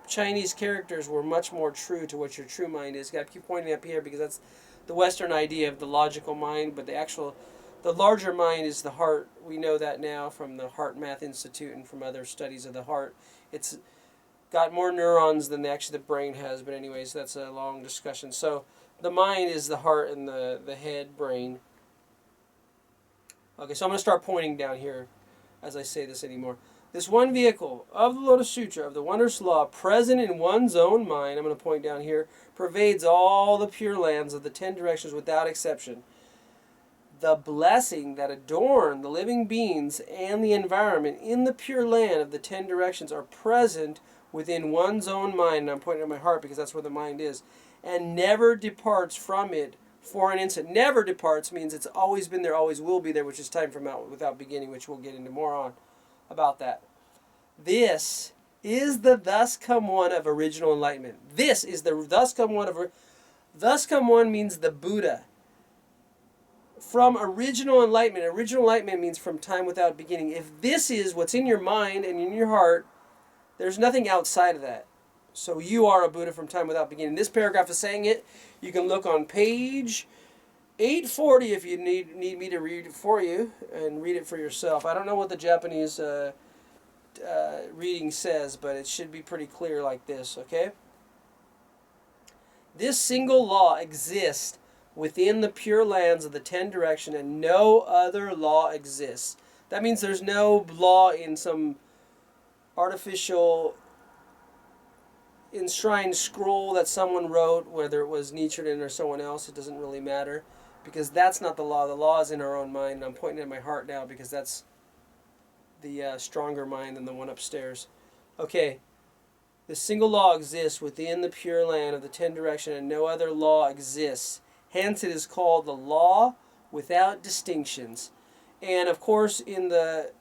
Chinese characters were much more true to what your true mind is. I keep pointing up here because that's the Western idea of the logical mind, but the larger mind is the heart. We know that now from the Heart Math Institute and from other studies of the heart. It's got more neurons than actually the brain has, but anyways, that's a long discussion. So the mind is the heart and the head, brain. Okay, so I'm going to start pointing down here as I say this anymore. This one vehicle of the Lotus Sutra, of the Wondrous Law, present in one's own mind, I'm going to point down here, pervades all the pure lands of the 10 directions without exception. The blessing that adorn the living beings and the environment in the pure land of the 10 directions are present within one's own mind, and I'm pointing at my heart because that's where the mind is, and never departs from it for an instant. Never departs means it's always been there, always will be there, which is time from out without beginning, which we'll get into more on about that. This is the thus come one of original enlightenment. This is the thus come one of... Thus come one means the Buddha. From original enlightenment means from time without beginning. If this is what's in your mind and in your heart, there's nothing outside of that. So you are a Buddha from time without beginning. This paragraph is saying it. You can look on page 840 if you need me to read it for you and read it for yourself. I don't know what the Japanese reading says, but it should be pretty clear like this, okay? This single law exists within the pure lands of the 10 direction, and no other law exists. That means there's no law in some artificial enshrined scroll that someone wrote, whether it was Nichiren or someone else. It doesn't really matter, because that's not the law. The law is in our own mind, and I'm pointing at my heart now because that's the stronger mind than the one upstairs. Okay, the single law exists within the pure land of the 10 direction, and no other law exists. Hence it is called the law without distinctions. And of course in the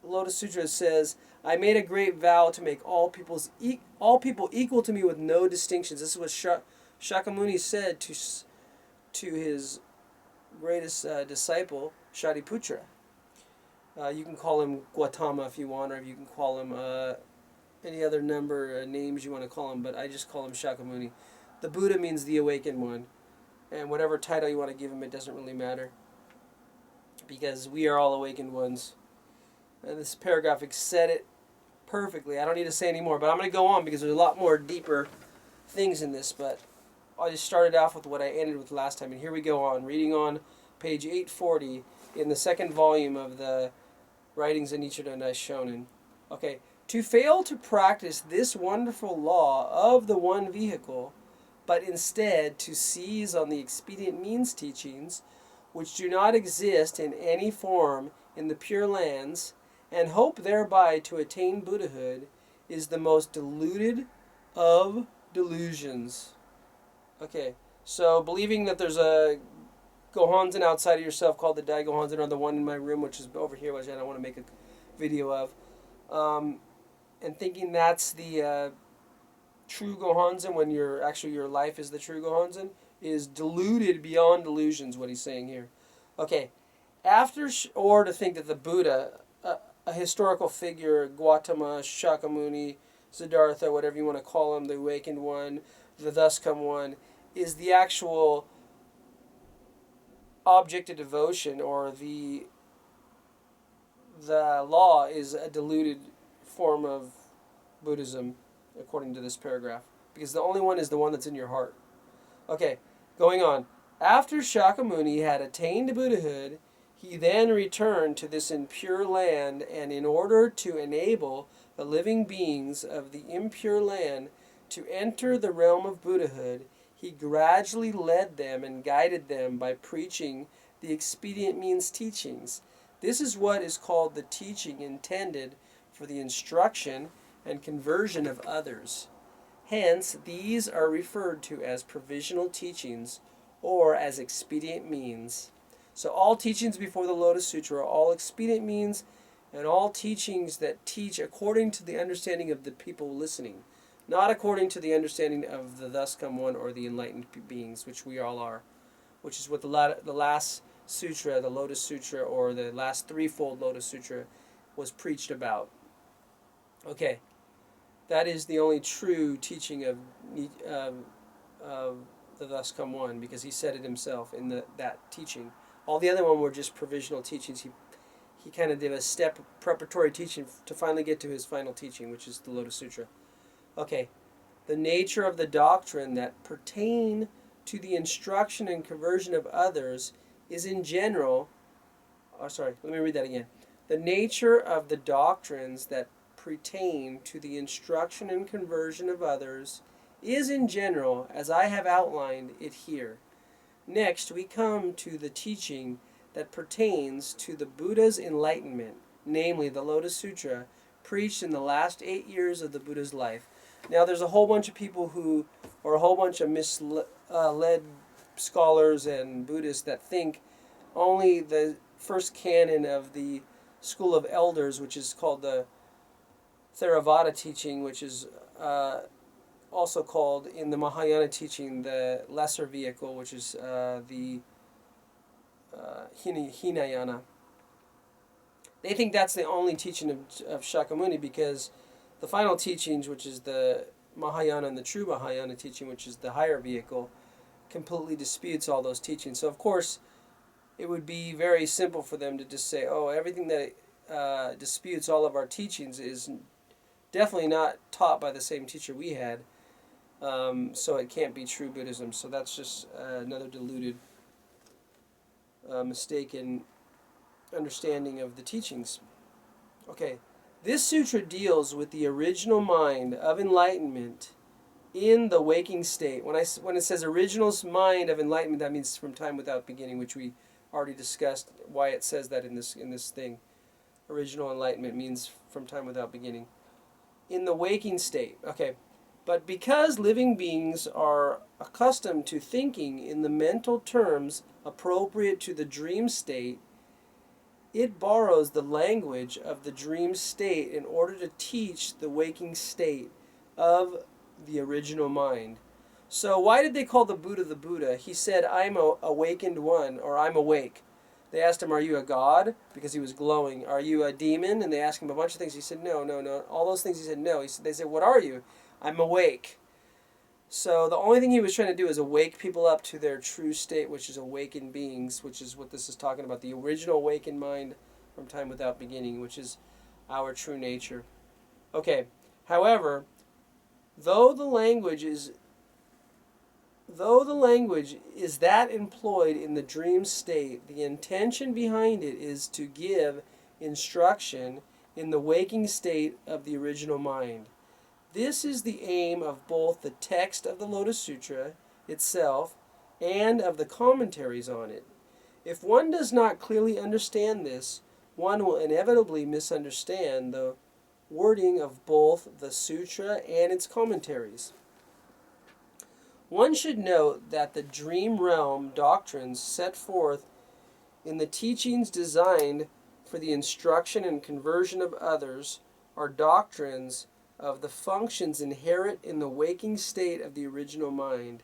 Lotus Sutra it says, I made a great vow to make all people equal to me with no distinctions. This is what Shakyamuni said to his greatest disciple, Shariputra. You can call him Gautama if you want, or you can call him any other number of names you want to call him, but I just call him Shakyamuni. The Buddha means the awakened one. And whatever title you want to give him, it doesn't really matter. Because we are all awakened ones. And this paragraph said it perfectly. I don't need to say any more, but I'm going to go on because there's a lot more deeper things in this. But I just started off with what I ended with last time. And here we go on, reading on page 840 in the second volume of the Writings of Nichiren Daishonin. Okay, to fail to practice this wonderful law of the one vehicle, but instead to seize on the expedient means teachings, which do not exist in any form in the pure lands, and hope thereby to attain Buddhahood, is the most deluded of delusions. Okay, so believing that there's a Gohonzon outside of yourself called the Dai Gohonzon, or the one in my room, which is over here, which I don't want to make a video of, and thinking that's the true Gohonzon when your life is the true Gohonzon, is deluded beyond delusions, what he's saying here. Okay, or to think that the Buddha, a historical figure, Gautama, Shakyamuni, Siddhartha, whatever you want to call him, the awakened one, the thus come one, is the actual object of devotion, or the law is a deluded form of Buddhism, according to this paragraph, because the only one is the one that's in your heart. Okay, going on. After Shakyamuni had attained Buddhahood, he then returned to this impure land, and in order to enable the living beings of the impure land to enter the realm of Buddhahood, he gradually led them and guided them by preaching the expedient means teachings. This is what is called the teaching intended for the instruction and conversion of others. Hence, these are referred to as provisional teachings or as expedient means. So all teachings before the Lotus Sutra are all expedient means, and all teachings that teach according to the understanding of the people listening, not according to the understanding of the thus come one or the enlightened beings, which we all are, which is what the last sutra, the Lotus Sutra, or the last threefold Lotus Sutra, was preached about. Okay, that is the only true teaching of the thus come one, because he said it himself in that teaching. All the other one were just provisional teachings. He kind of did a step preparatory teaching to finally get to his final teaching, which is the Lotus Sutra. Okay, the nature of the doctrine that pertain to the instruction and conversion of others is in general, let me read that again. The nature of the doctrines that pertain to the instruction and conversion of others is in general, as I have outlined it here. Next, we come to the teaching that pertains to the Buddha's enlightenment, namely the Lotus Sutra, preached in the last 8 years of the Buddha's life. Now, there's a whole bunch of people or a whole bunch of misled scholars and Buddhists that think only the first canon of the School of Elders, which is called the Theravada teaching, which is also called in the Mahayana teaching the lesser vehicle, which is the Hinayana. They think that's the only teaching of Shakyamuni, because the final teachings, which is the Mahayana and the true Mahayana teaching, which is the higher vehicle, completely disputes all those teachings. So of course, it would be very simple for them to just say, oh, everything that disputes all of our teachings is definitely not taught by the same teacher we had, so it can't be true Buddhism. So that's just another deluded, mistaken understanding of the teachings. Okay, this sutra deals with the original mind of enlightenment in the waking state. When it says original mind of enlightenment, that means from time without beginning, which we already discussed why it says that in this thing. Original enlightenment means from time without beginning. In the waking state. Okay. But because living beings are accustomed to thinking in the mental terms appropriate to the dream state, it borrows the language of the dream state in order to teach the waking state of the original mind. So why did they call the Buddha the Buddha? He said, I'm a awakened one, or I'm awake. They asked him, are you a god? Because he was glowing. Are you a demon? And they asked him a bunch of things. He said, no. All those things he said, no. They said, what are you? I'm awake. So the only thing he was trying to do is awake people up to their true state, which is awakened beings, which is what this is talking about. The original awakened mind from time without beginning, which is our true nature. Okay, however, though the language is that employed in the dream state, the intention behind it is to give instruction in the waking state of the original mind. This is the aim of both the text of the Lotus Sutra itself and of the commentaries on it. If one does not clearly understand this, one will inevitably misunderstand the wording of both the sutra and its commentaries. One should note that the dream realm doctrines set forth in the teachings designed for the instruction and conversion of others are doctrines of the functions inherent in the waking state of the original mind.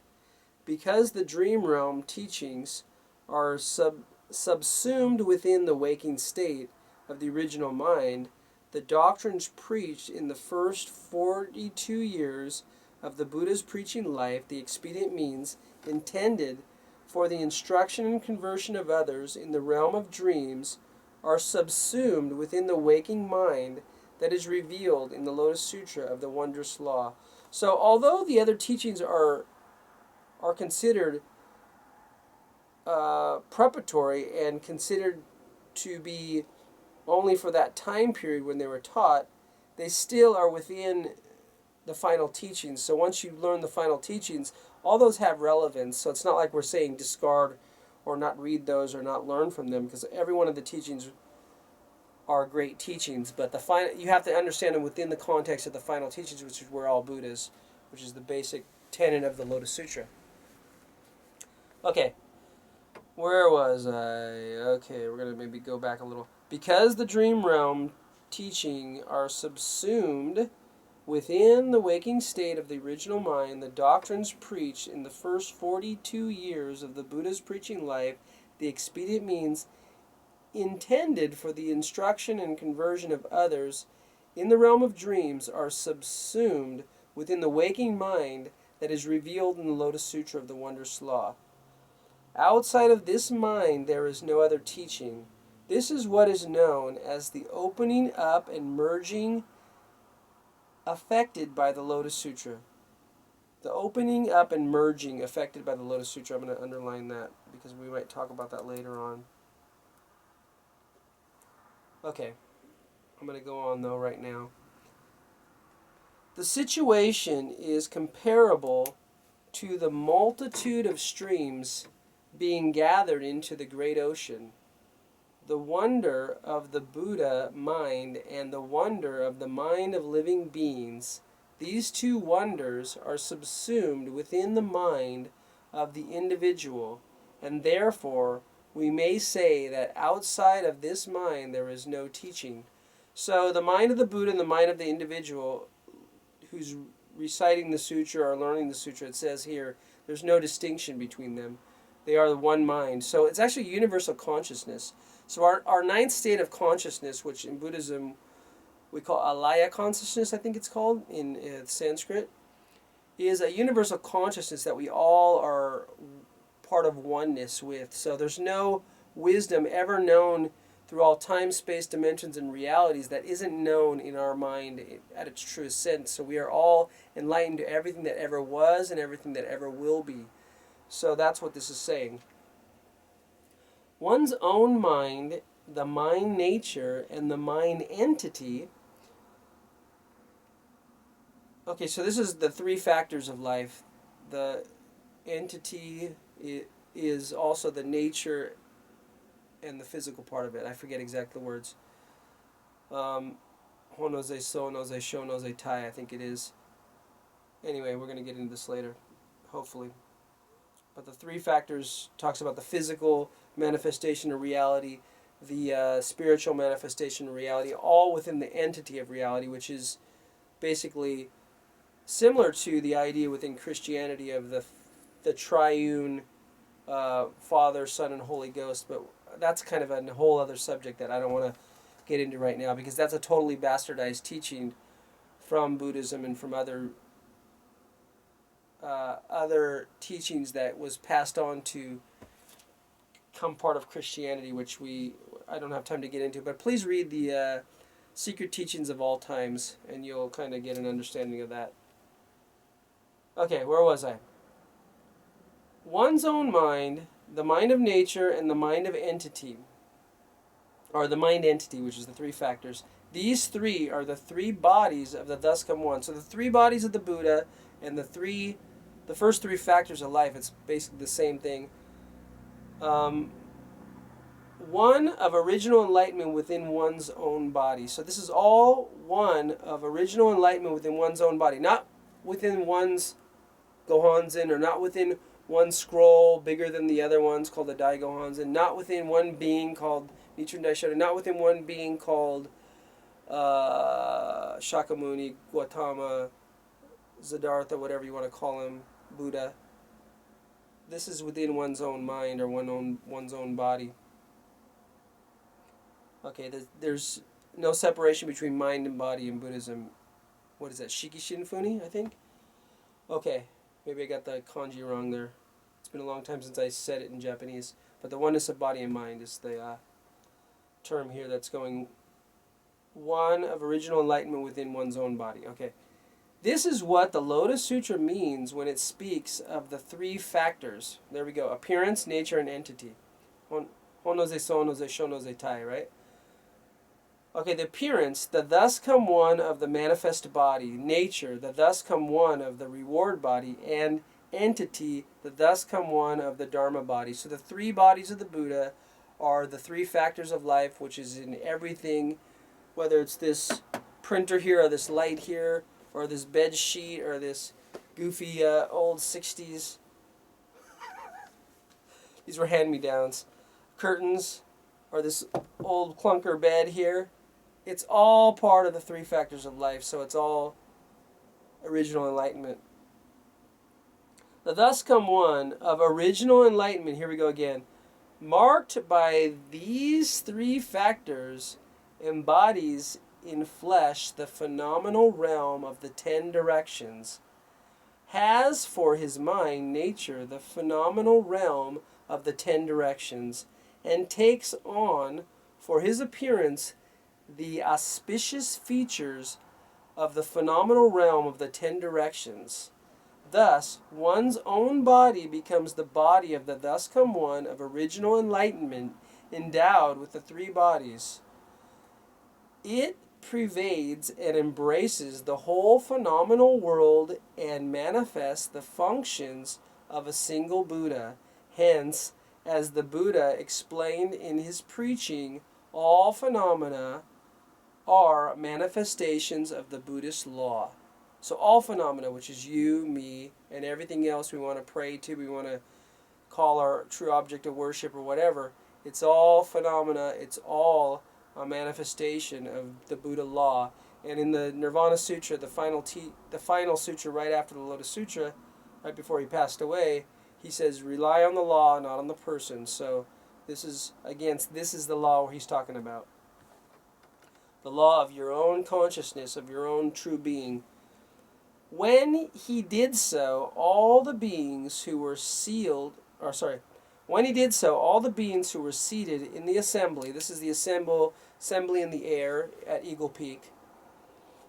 Because the dream realm teachings are subsumed within the waking state of the original mind, the doctrines preached in the first 42 years of the Buddha's preaching life, the expedient means intended for the instruction and conversion of others in the realm of dreams, are subsumed within the waking mind that is revealed in the Lotus Sutra of the Wondrous Law. So although the other teachings are considered preparatory and considered to be only for that time period when they were taught, they still are within the final teachings. So once you learn the final teachings, all those have relevance. So it's not like we're saying discard or not read those or not learn from them, because every one of the teachings are great teachings. But you have to understand them within the context of the final teachings, which is where all Buddhas, which is the basic tenet of the Lotus Sutra. Okay, where was I? Okay, we're going to maybe go back a little. Because the dream realm teaching are subsumed within the waking state of the original mind, the doctrines preached in the first 42 years of the Buddha's preaching life, the expedient means intended for the instruction and conversion of others in the realm of dreams, are subsumed within the waking mind that is revealed in the Lotus Sutra of the Wondrous Law. Outside of this mind there is no other teaching. This is what is known as the opening up and merging affected by the Lotus Sutra. The opening up and merging affected by the Lotus Sutra. I'm going to underline that because we might talk about that later on. Okay, I'm going to go on though right now. The situation is comparable to the multitude of streams being gathered into the great ocean. The wonder of the Buddha mind and the wonder of the mind of living beings, these two wonders are subsumed within the mind of the individual, and therefore we may say that outside of this mind there is no teaching. So the mind of the Buddha and the mind of the individual who's reciting the sutra or learning the sutra, it says here, there's no distinction between them. They are the one mind. So it's actually universal consciousness. So our ninth state of consciousness, which in Buddhism we call alaya consciousness, I think it's called in Sanskrit, is a universal consciousness that we all are part of oneness with. So there's no wisdom ever known through all time, space, dimensions, and realities that isn't known in our mind at its truest sense. So we are all enlightened to everything that ever was and everything that ever will be. So that's what this is saying. One's own mind, the mind nature, and the mind entity. Okay, so this is the three factors of life. The entity is also the nature and the physical part of it. I forget exactly the words. Honoze so, noze sho, noze tai, I think it is. Anyway, we're going to get into this later, hopefully. But the three factors talks about the physical manifestation of reality, the spiritual manifestation of reality, all within the entity of reality, which is basically similar to the idea within Christianity of the triune Father, Son, and Holy Ghost. But that's kind of a whole other subject that I don't want to get into right now, because that's a totally bastardized teaching from Buddhism and from other teachings that was passed on to become part of Christianity, which I don't have time to get into. But please read the Secret Teachings of All Times, and you'll kind of get an understanding of that. Okay, where was I? One's own mind, the mind of nature, and the mind of entity, or the mind entity, which is the three factors. These three are the three bodies of the thus come one. So the three bodies of the Buddha and the first three factors of life, it's basically the same thing. One of original enlightenment within one's own body. So this is all one of original enlightenment within one's own body. Not within one's Gohonzin, or not within one scroll bigger than the other ones called the Dai Gohonzin. Not within one being called Nichiren Daishonin. Not within one being called Shakyamuni, Gautama, Siddhartha, whatever you want to call him, Buddha. This is within one's own mind or one's own body. Okay, there's no separation between mind and body in Buddhism. What is that, Shiki Shinfuni, I think? Okay, maybe I got the kanji wrong there. It's been a long time since I said it in Japanese. But the oneness of body and mind is the term here that's going one of original enlightenment within one's own body. Okay. This is what the Lotus Sutra means when it speaks of the three factors. There we go. Appearance, nature, and entity. Honoze so, honoze sho, honoze tai, right? Okay, the appearance, the thus come one of the manifest body. Nature, the thus come one of the reward body. And entity, the thus come one of the Dharma body. So the three bodies of the Buddha are the three factors of life, which is in everything, whether it's this printer here or this light here, or this bed sheet, or this goofy old 60s. These were hand-me-downs. Curtains, or this old clunker bed here. It's all part of the three factors of life, so it's all original enlightenment. The thus come one of original enlightenment, here we go again, marked by these three factors, embodies in flesh the phenomenal realm of the 10 directions, has for his mind nature the phenomenal realm of the 10 directions, and takes on for his appearance the auspicious features of the phenomenal realm of the 10 directions. Thus, one's own body becomes the body of the thus come one of original enlightenment, endowed with the three bodies. It pervades and embraces the whole phenomenal world and manifests the functions of a single Buddha. Hence, as the Buddha explained in his preaching, all phenomena are manifestations of the Buddhist law. So all phenomena, which is you, me, and everything else we want to pray to, we want to call our true object of worship or whatever, it's all phenomena, it's all a manifestation of the Buddha law. And in the Nirvana Sutra, the final sutra right after the Lotus Sutra, right before he passed away, he says, rely on the law, not on the person. So this is the law where he's talking about. The law of your own consciousness, of your own true being. When he did so, all the beings who were all the beings who were seated in the assembly, this is the assembly in the air at Eagle Peak,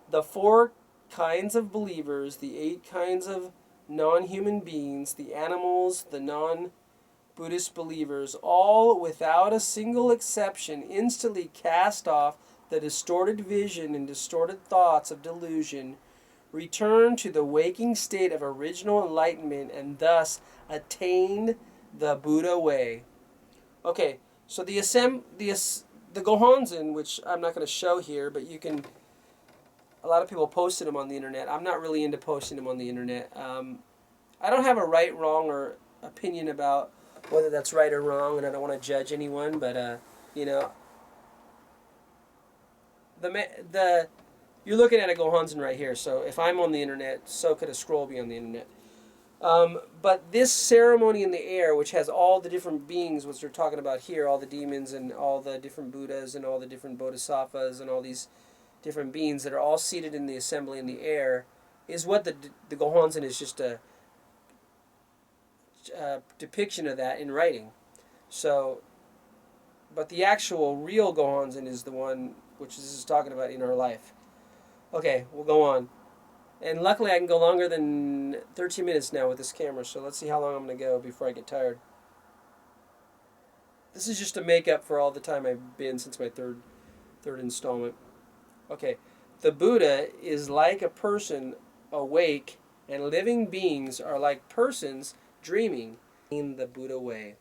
the 4 kinds of believers, the 8 kinds of non-human beings, the animals, the non-Buddhist believers, all without a single exception instantly cast off the distorted vision and distorted thoughts of delusion, returned to the waking state of original enlightenment, and thus attained the Buddha way. Okay, so the Gohonzon, which I'm not going to show here, but you can, a lot of people posted them on the internet. I'm not really into posting them on the internet. I don't have a right, wrong, or opinion about whether that's right or wrong, and I don't want to judge anyone, but, you're looking at a Gohonzon right here, so if I'm on the internet, so could a scroll be on the internet. But this ceremony in the air, which has all the different beings, which we're talking about here, all the demons and all the different Buddhas and all the different Bodhisattvas and all these different beings that are all seated in the assembly in the air, is what the Gohonzon is, just a depiction of that in writing. So, but the actual real Gohonzon is the one which this is talking about in our life. Okay, we'll go on. And luckily I can go longer than 13 minutes now with this camera, so let's see how long I'm going to go before I get tired. This is just to make up for all the time I've been since my third installment. Okay, the Buddha is like a person awake, and living beings are like persons dreaming in the Buddha way.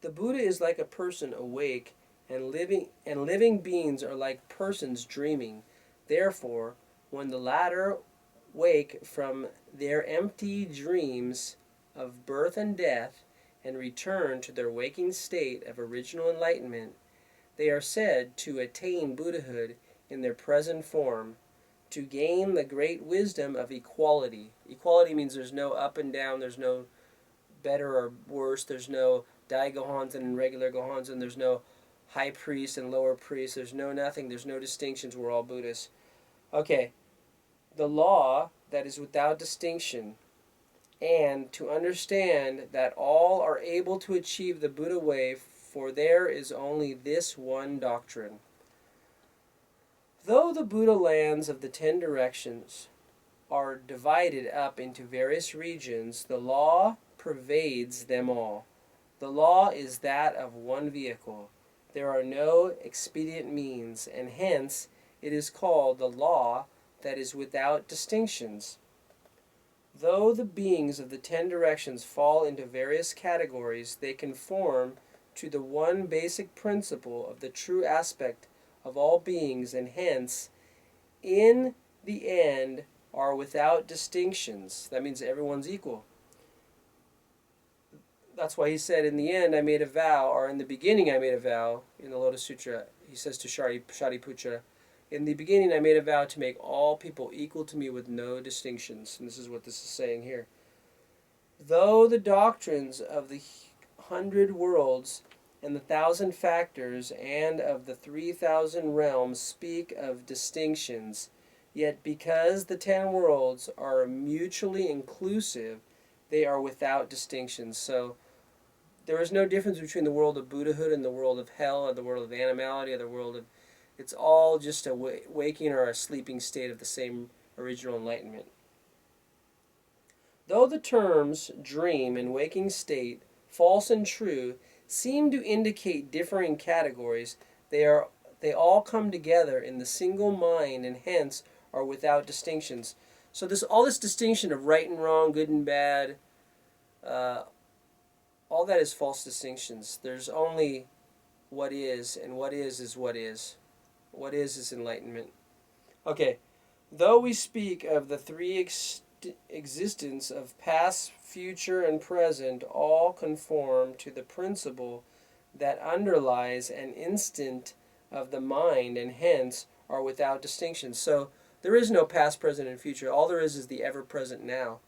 The Buddha is like a person awake, and living beings are like persons dreaming. Therefore, when the latter wake from their empty dreams of birth and death and return to their waking state of original enlightenment, they are said to attain Buddhahood in their present form, to gain the great wisdom of equality. Equality means there's no up and down, there's no better or worse, there's no Dai Gohonzon and regular Gohonzon, there's no high priest and lower priest, there's no nothing, there's no distinctions, we're all Buddhists. Okay, the law that is without distinction, and to understand that all are able to achieve the Buddha way for there is only this one doctrine. Though the Buddha lands of the 10 directions are divided up into various regions, the law pervades them all. The law is that of one vehicle. There are no expedient means, and hence it is called the law that is without distinctions. Though the beings of the 10 directions fall into various categories, they conform to the one basic principle of the true aspect of all beings, and hence, in the end, are without distinctions. That means everyone's equal. That's why he said, in the end I made a vow, or in the beginning I made a vow, in the Lotus Sutra, he says to Shariputra, in the beginning I made a vow to make all people equal to me with no distinctions. And this is what this is saying here. Though the doctrines of the 100 worlds and the 1,000 factors and of the 3,000 realms speak of distinctions, yet because the 10 worlds are mutually inclusive, they are without distinctions. So there is no difference between the world of Buddhahood and the world of hell, or the world of animality, or the world of... It's all just a waking or a sleeping state of the same original enlightenment. Though the terms dream and waking state, false and true, seem to indicate differing categories, they all come together in the single mind, and hence are without distinctions. So all this distinction of right and wrong, good and bad, all that is false distinctions. There's only what is, and what is what is. What is enlightenment. Okay, though we speak of the three existence of past, future, and present, all conform to the principle that underlies an instant of the mind, and hence are without distinction. So there is no past, present, and future. All there is the ever-present now.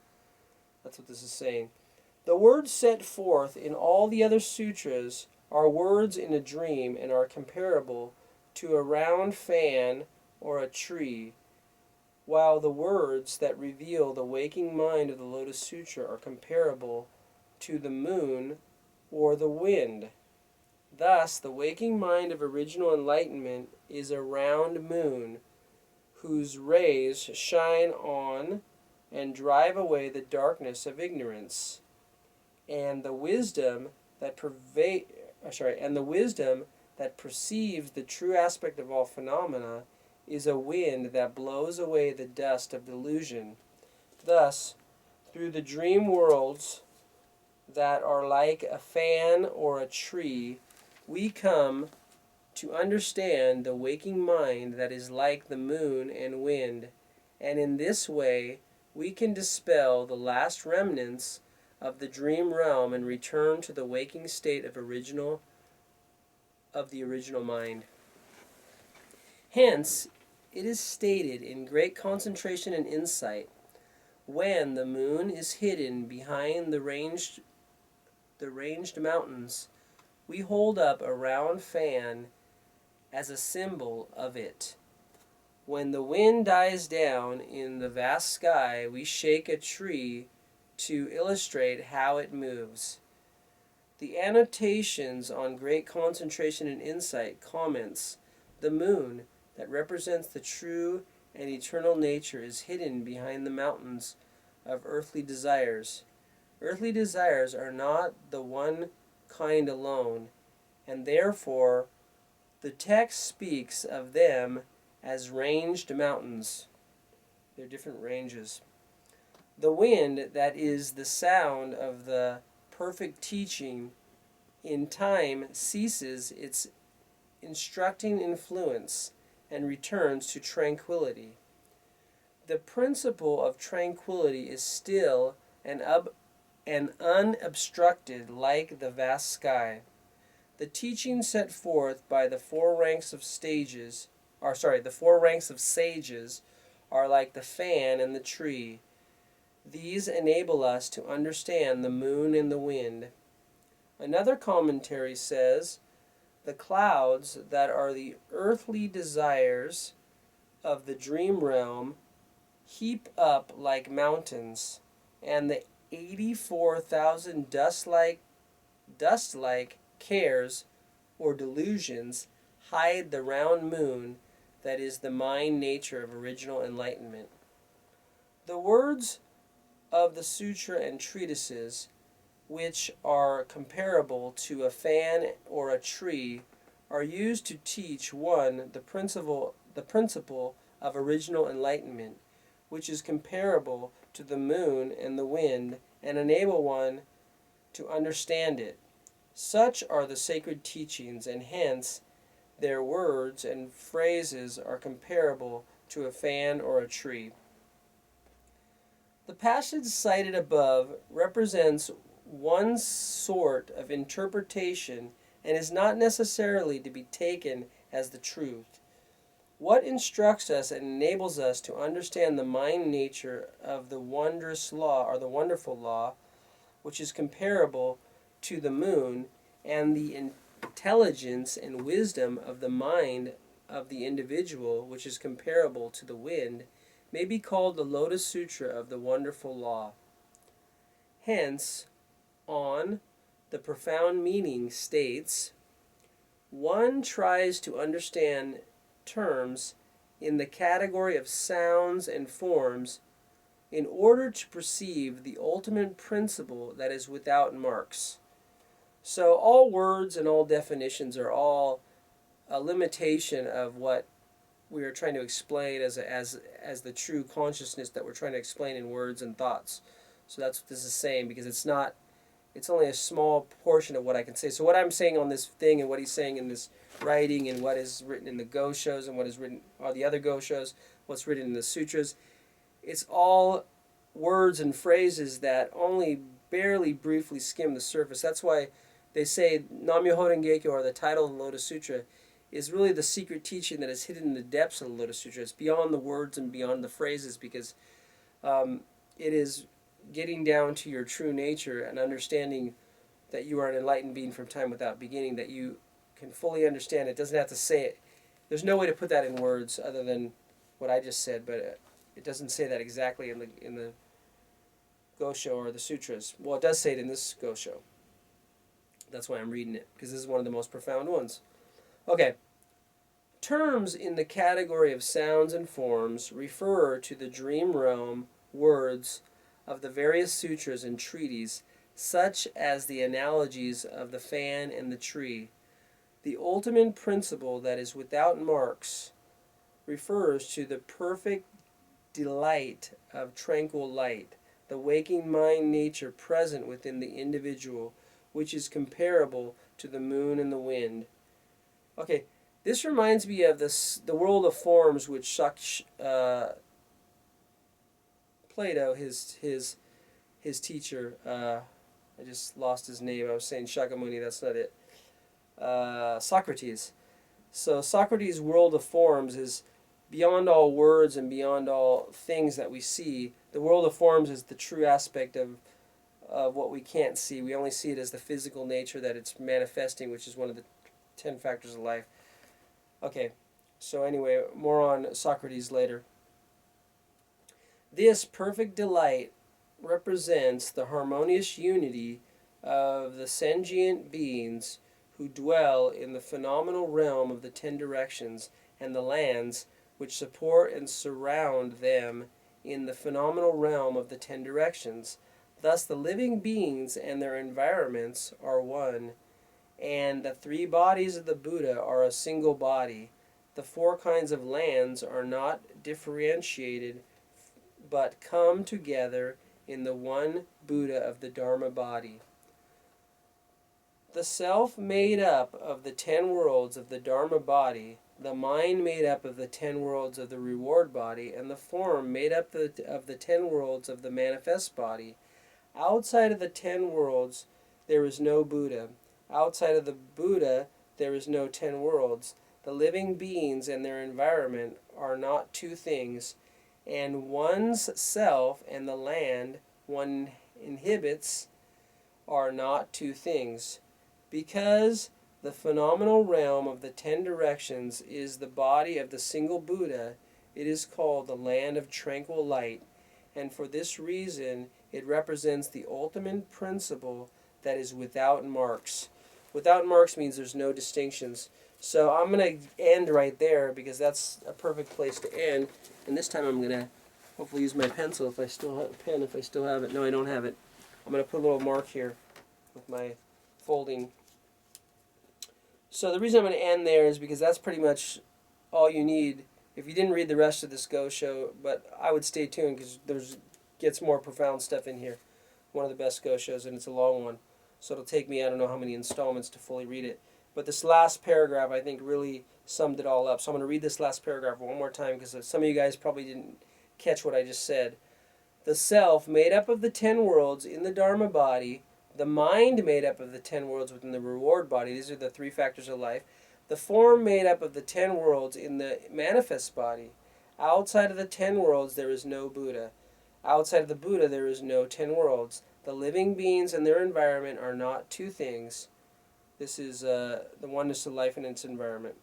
That's what this is saying. The words set forth in all the other sutras are words in a dream, and are comparable to a round fan or a tree, while the words that reveal the waking mind of the Lotus Sutra are comparable to the moon or the wind. Thus, the waking mind of original enlightenment is a round moon, whose rays shine on and drive away the darkness of ignorance, and the wisdom that perceives the true aspect of all phenomena is a wind that blows away the dust of delusion. Thus, through the dream worlds that are like a fan or a tree, we come to understand the waking mind that is like the moon and wind, and in this way we can dispel the last remnants of the dream realm and return to the waking state of the original mind. Hence, it is stated in Great Concentration and Insight, when the moon is hidden behind the ranged mountains, we hold up a round fan as a symbol of it. When the wind dies down in the vast sky, we shake a tree to illustrate how it moves. The annotations on Great Concentration and Insight comments, the moon that represents the true and eternal nature is hidden behind the mountains of earthly desires. Earthly desires are not the one kind alone, and therefore the text speaks of them as ranged mountains. They're different ranges. The wind that is the sound of the perfect teaching in time ceases its instructing influence and returns to tranquility. The principle of tranquility is still and unobstructed like the vast sky. The teaching set forth by the four ranks of sages are like the fan and the tree. These enable us to understand the moon and the wind. Another commentary says, the clouds that are the earthly desires of the dream realm heap up like mountains, and the 84,000 dust-like cares or delusions hide the round moon that is the mind nature of original enlightenment. The words of the sutra and treatises, which are comparable to a fan or a tree, are used to teach one the principle of original enlightenment, which is comparable to the moon and the wind, and enable one to understand it. Such are the sacred teachings, and hence their words and phrases are comparable to a fan or a tree. The passage cited above represents one sort of interpretation and is not necessarily to be taken as the truth. What instructs us and enables us to understand the mind nature of the wondrous law, or the wonderful law, which is comparable to the moon, and the intelligence and wisdom of the mind of the individual, which is comparable to the wind, may be called the Lotus Sutra of the wonderful law. Hence, on the profound meaning states, one tries to understand terms in the category of sounds and forms in order to perceive the ultimate principle that is without marks. So all words and all definitions are all a limitation of what we are trying to explain as the true consciousness that we're trying to explain in words and thoughts. So that's what this is saying, because it's only a small portion of what I can say. So what I'm saying on this thing, and what he's saying in this writing, and what is written in the Goshos, and what is written on the other Goshos, what's written in the Sutras, it's all words and phrases that only barely briefly skim the surface. That's why they say Nam-myoho Renge-kyo, or the title of the Lotus Sutra, is really the secret teaching that is hidden in the depths of the Lotus Sutra. It's beyond the words and beyond the phrases, because it is getting down to your true nature and understanding that you are an enlightened being from time without beginning, that you can fully understand. It doesn't have to say it. There's no way to put that in words other than what I just said, but it doesn't say that exactly in the Gosho or the Sutras. Well, it does say it in this Gosho. That's why I'm reading it, because this is one of the most profound ones. Okay. Terms in the category of sounds and forms refer to the dream realm words of the various sutras and treaties, such as the analogies of the fan and the tree. The ultimate principle that is without marks refers to the perfect delight of tranquil light, the waking mind nature present within the individual, which is comparable to the moon and the wind. Okay, this reminds me of the world of forms, which Plato, his teacher, I just lost his name. I was saying Shakyamuni, that's not it. Socrates. So Socrates' world of forms is beyond all words and beyond all things that we see. The world of forms is the true aspect of what we can't see. We only see it as the physical nature that it's manifesting, which is one of the 10 factors of life. Okay, so anyway, more on Socrates later. This perfect delight represents the harmonious unity of the sentient beings who dwell in the phenomenal realm of the 10 directions and the lands which support and surround them in the phenomenal realm of the 10 directions. Thus the living beings and their environments are one, and the 3 bodies of the Buddha are a single body. The 4 kinds of lands are not differentiated, but come together in the one Buddha of the Dharma body. The self made up of the 10 worlds of the Dharma body, the mind made up of the 10 worlds of the reward body, and the form made up of the 10 worlds of the manifest body. Outside of the 10 worlds, there is no Buddha. Outside of the Buddha, there is no 10 worlds. The living beings and their environment are not 2 things, and one's self and the land one inhabits are not 2 things. Because the phenomenal realm of the 10 directions is the body of the single Buddha, it is called the land of tranquil light, and for this reason it represents the ultimate principle that is without marks. Without marks means there's no distinctions. So I'm going to end right there because that's a perfect place to end. And this time I'm going to hopefully use my pencil if I still have pen, if I still have it. No, I don't have it. I'm going to put a little mark here with my folding. So the reason I'm going to end there is because that's pretty much all you need. If you didn't read the rest of this Gosho, but I would stay tuned because there's gets more profound stuff in here. One of the best Goshos, and it's a long one. So it'll take me, I don't know how many installments to fully read it. But this last paragraph, I think, really summed it all up. So I'm going to read this last paragraph one more time because some of you guys probably didn't catch what I just said. The self, made up of the 10 worlds in the Dharma body, the mind made up of the 10 worlds within the reward body, these are the 3 factors of life, the form made up of the 10 worlds in the manifest body. Outside of the 10 worlds, there is no Buddha. Outside of the Buddha, there is no 10 worlds. The living beings and their environment are not 2 things. This is the oneness of life and its environment,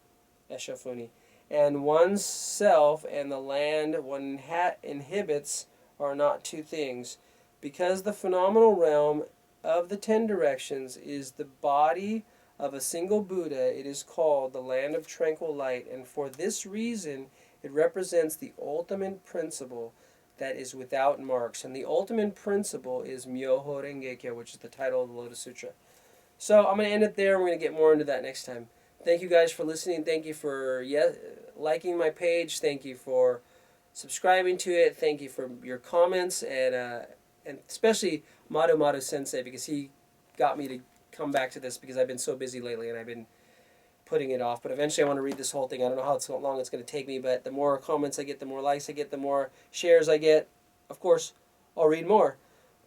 Eshafuni. And one's self and the land one inhibits are not 2 things. Because the phenomenal realm of the 10 directions is the body of a single Buddha, it is called the land of tranquil light, and for this reason it represents the ultimate principle that is without marks. And the ultimate principle is Myoho Rengekyo, which is the title of the Lotus Sutra. So I'm going to end it there. We're going to get more into that next time. Thank you guys for listening. Thank you for liking my page. Thank you for subscribing to it. Thank you for your comments, and especially Maru Sensei, because he got me to come back to this because I've been so busy lately and I've been putting it off. But eventually I want to read this whole thing. I don't know how long it's going to take me, but the more comments I get, the more likes I get, the more shares I get, of course, I'll read more.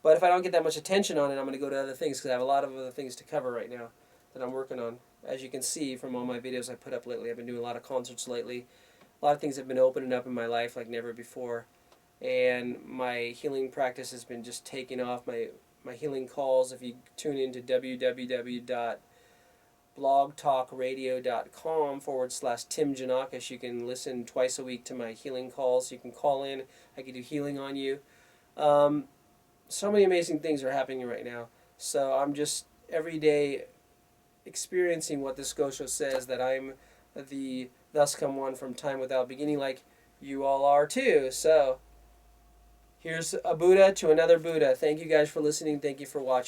But if I don't get that much attention on it, I'm going to go to other things because I have a lot of other things to cover right now that I'm working on. As you can see from all my videos I put up lately, I've been doing a lot of concerts lately. A lot of things have been opening up in my life like never before. And my healing practice has been just taking off. My healing calls, if you tune into www.blogtalkradio.com/Tim Janakis, you can listen twice a week to my healing calls. You can call in. I can do healing on you. So many amazing things are happening right now. So I'm just every day experiencing what this Gosho says, that I'm the thus come one from time without beginning, like you all are too. So here's a Buddha to another Buddha. Thank you guys for listening. Thank you for watching.